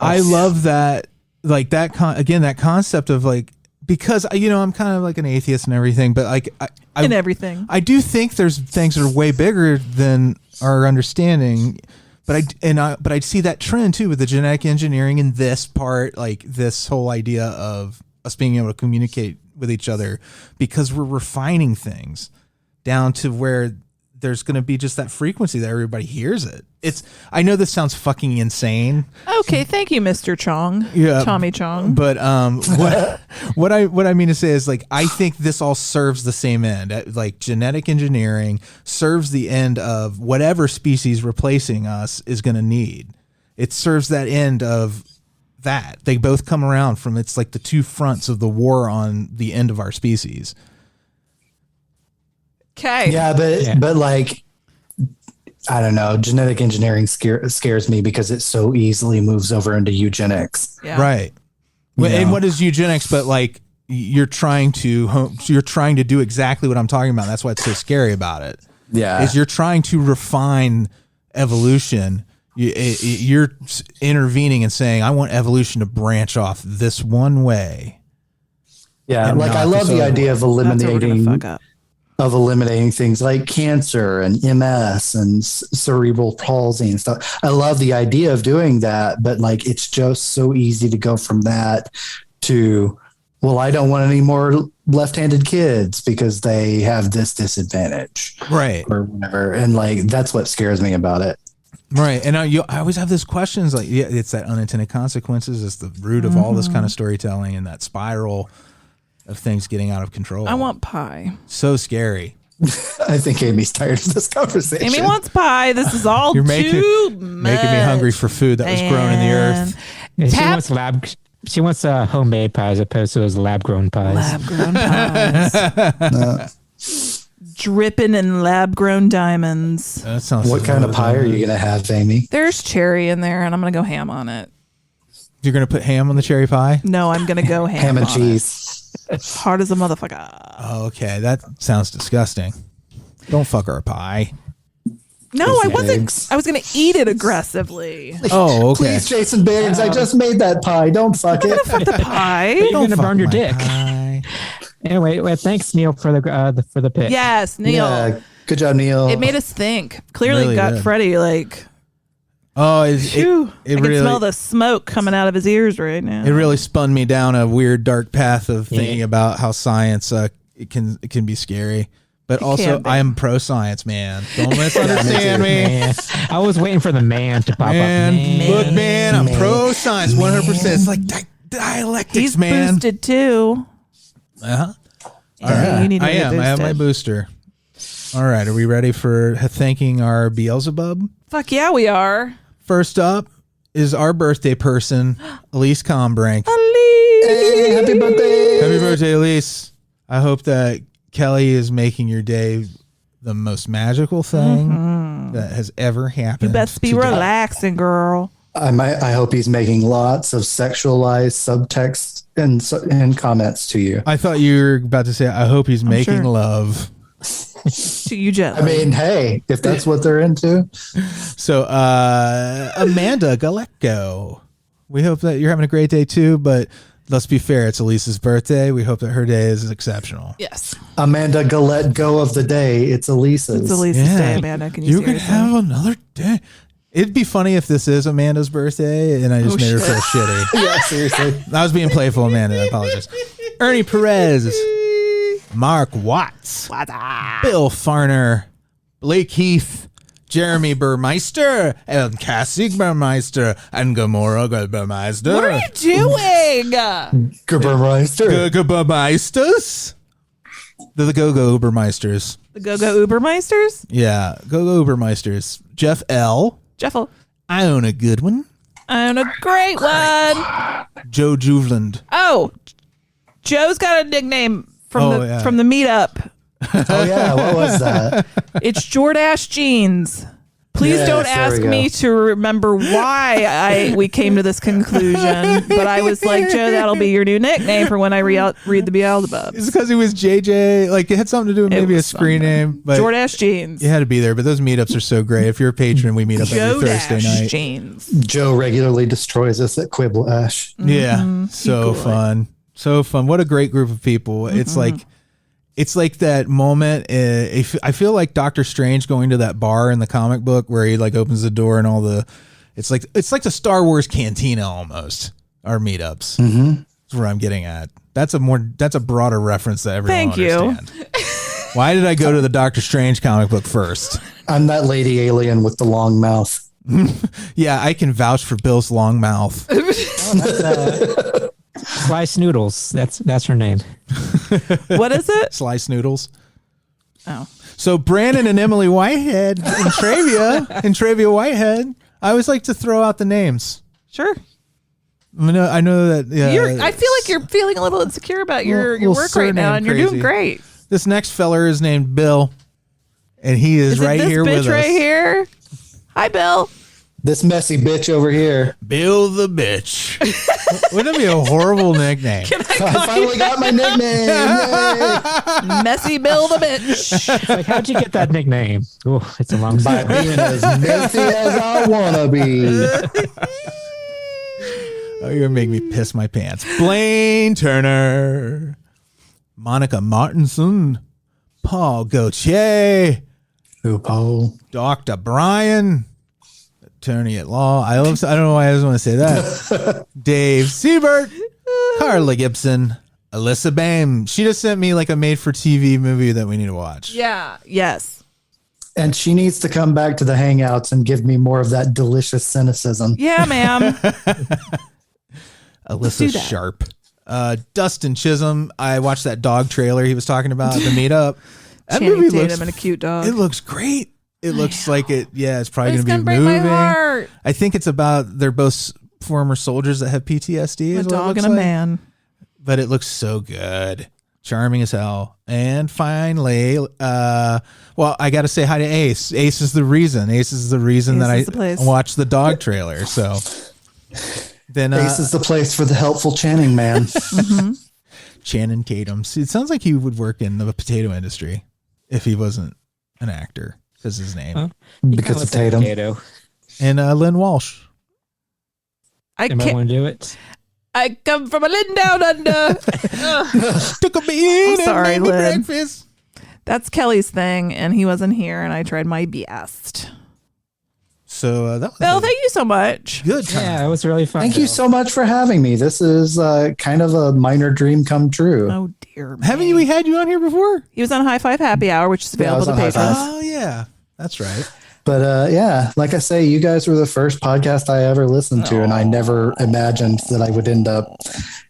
I love that. Like that. That concept of like. Because I'm kind of like an atheist and everything, but like in everything, I do think there's things that are way bigger than our understanding. But I see that trend too with the genetic engineering in this part, like this whole idea of us being able to communicate with each other because we're refining things down to where there's going to be just that frequency that everybody hears it. I know this sounds fucking insane. Okay, thank you, Mr. Chong. Yeah, Tommy Chong. But what I mean to say is like I think this all serves the same end. Like genetic engineering serves the end of whatever species replacing us is going to need. It serves that end of that. They both come around from it's like the two fronts of the war on the end of our species. Okay. Yeah, but like I don't know, genetic engineering scares me because it so easily moves over into eugenics. Yeah. Right. And what is eugenics? But like you're trying to do exactly what I'm talking about. That's why it's so scary about it. Yeah. Is you're trying to refine evolution. You're intervening and saying, I want evolution to branch off this one way. Yeah. Like I love the idea of eliminating things like cancer and MS and cerebral palsy and stuff. I love the idea of doing that, but like it's just so easy to go from that to, well, I don't want any more left-handed kids because they have this disadvantage, right? Or whatever. And like that's what scares me about it. Right. And I always have these questions like, it's that unintended consequences. It's the root of all this kind of storytelling and that spiral of things getting out of control. I want pie. So scary. I think Amy's tired of this conversation. Amy wants pie. This is all You're making me hungry for food that was grown in the earth. Yeah, she wants homemade pie as opposed to those lab grown pies. Lab grown pies. dripping in lab-grown diamonds. That sounds. What kind of pie are you gonna have, Amy? There's cherry in there, and I'm gonna go ham on it. You're gonna put ham on the cherry pie? No, I'm gonna go ham and on cheese. It. Hard as a motherfucker. Oh, okay, that sounds disgusting. Don't fuck our pie. No, I wasn't. I was gonna eat it aggressively. Oh, okay. Please, Jason Biggs, I just made that pie. Don't fuck it. Fuck the pie. You're gonna burn your my dick. pie. Anyway, thanks Neil for the pick. Yes, Neil. Yeah, good job, Neil. It made us think. Clearly Really got did. Freddie like. Oh, it I can really smell the smoke coming out of his ears right now. it really spun me down a weird dark path of thinking about how science it can be scary. But also, can be. I am pro science, man. Don't misunderstand me. Man. I was waiting for the man to pop up. Look, man, I'm pro science 100%. It's like dialectics, He's man. boosted too. Uh-huh. All Yeah, right. you need to I get am. I have my boosted. booster. All right. Are we ready for thanking our Beelzebub? Fuck yeah, we are. First up is our birthday person, Alise Kombrinck. Hey, happy birthday. Happy birthday, Alise. I hope that Kelley is making your day the most magical thing that has ever happened. You best be today. relaxing, girl. I hope he's making lots of sexualized subtext and comments to you. I thought you were about to say, I hope he's making sure. love. To you, gently. I mean, hey, if that's what they're into. So, Amanda Geletko, we hope that you're having a great day too, but let's be fair. It's Elise's birthday. We hope that her day is exceptional. Yes. Amanda Geletko of the day. It's Elise's. It's Elise's day, Amanda. Can you could seriously? have another day. It'd be funny if this is Amanda's birthday and I just made her feel shitty. Yeah, seriously. I was being playful, Amanda. I apologize. Ernie Perez, Mark Watts, Bill Farner, Blake Heath, Jeremy Burmeister, and Cassie Burmeister, and Gamora Burmeister. What are you doing? Burmeister. Burmeisters? They're the Go-Go Burmeisters. The Go-Go Ubermeisters? Yeah, Go-Go Burmeisters. Jeff L. Jeffel. Iona Goodwin. And a great one. Joe Juvland. Oh, Joe's got a nickname from from the meetup. Oh, yeah. What was that? It's Jordache Jeans. Please Yes, don't there ask we go. me to remember why we came to this conclusion, but I was like, Joe, that'll be your new nickname for when I read the Beelzebub. It's because he was JJ. Like, it had something to do with maybe a screen name. But Jordache Jeans. you had to be there. But those meetups are so great. If you're a patron, we meet up every Thursday Jordache night. Jeans. Joe regularly destroys us at Quiplash. Yeah. So fun. So fun. What a great group of people. It's like that moment. I feel like Doctor Strange going to that bar in the comic book where he like opens the door and all the. It's like the Star Wars cantina almost. Our meetups. That's where I'm getting at. That's a broader reference that everyone will understand. Why did I go to the Doctor Strange comic book first? I'm that lady alien with the long mouth. Yeah, I can vouch for Bill's long mouth. Slice Noodles. That's her name. What is it? Slice Noodles. Oh. So Branan and Emily Whitehead in Intravia-Whitehead. I always like to throw out the names. Sure. I know that. Yeah, I feel like you're feeling a little insecure about your little work right now, surname and you're crazy. doing great. This next feller is named Bill, and he is it right this here bitch with right us. here? Hi, Bill. This messy bitch over here. Bill the bitch. Wouldn't it be a horrible nickname? I finally got my nickname. Yay. Messy Bill the bitch. Like, how'd you get that nickname? Oh, it's a long By story. being as messy as I wanna be. Oh, you're gonna make me piss my pants. Blayne Turner, Monica Martinson, Paul Gauthier, Who, Paul? Dr. Brian, attorney at law. I don't know why I just want to say that. Dave Siebert, Carla Gibson, Alyssa Boehm. She just sent me like a made-for-TV movie that we need to watch. Yeah. Yes. And she needs to come back to the Hangouts and give me more of that delicious cynicism. Yeah, ma'am. Alyssa Sharp. Dustin Chisam. I watched that dog trailer he was talking about at the meetup. That Channing movie Tatum looks and a cute dog. It looks great. It looks like it. Yeah, it's probably It's going to be gonna break my moving. heart. I think it's about they're both former soldiers that have PTSD. A is what it dog looks and a like. man. But it looks so good. Charming as hell. And finally, well, I got to say hi to Ace. Ace is the reason that I watched the dog trailer. So then Ace is the place for the helpful Channing man. Mm-hmm. Channing Tatum. See, it sounds like he would work in the potato industry if he wasn't an actor. Because his name. Huh? Because of Tatum. And Lynn Walsh. I want to do it. I come from a Lynn down under. Took a bean. I'm sorry, and made me Lynn. breakfast. That's Kelly's thing, and he wasn't here, and I tried my best. So that was Bill, thank you so much. Good time. Yeah, it was really fun. Thank you so much for having me. This is kind of a minor dream come true. Oh, dear me. Haven't we had you on here before? He was on High Five Happy Hour, which is available to patrons. Oh, yeah. That's right. But yeah, like I say, you guys were the first podcast I ever listened to, and I never imagined that I would end up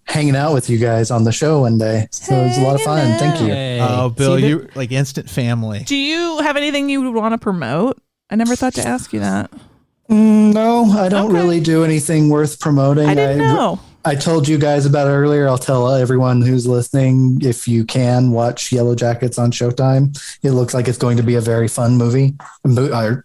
hanging out with you guys on the show one day. So it was a lot of fun. Thank you. Oh, Bill, you're like instant family. Do you have anything you would want to promote? I never thought to ask you that. No, I don't really do anything worth promoting. I didn't know. I told you guys about it earlier. I'll tell everyone who's listening, if you can watch Yellow Jackets on Showtime. It looks like it's going to be a very fun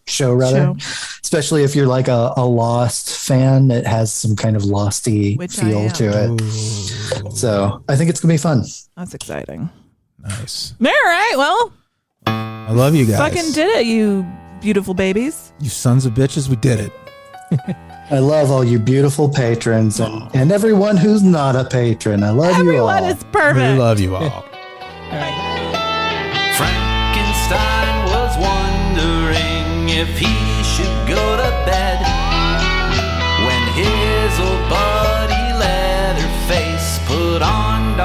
show rather. Especially if you're like a Lost fan. It has some kind of Losty feel to it. Ooh. So I think it's going to be fun. That's exciting. Nice. All right. Well, I love you guys. Fucking did it, you beautiful babies. You sons of bitches. We did it. I love all you beautiful patrons and everyone who's not a patron. I love you all. Everyone is perfect. We love you all. Frankenstein was wondering if he should go to bed when his old buddy Leatherface put on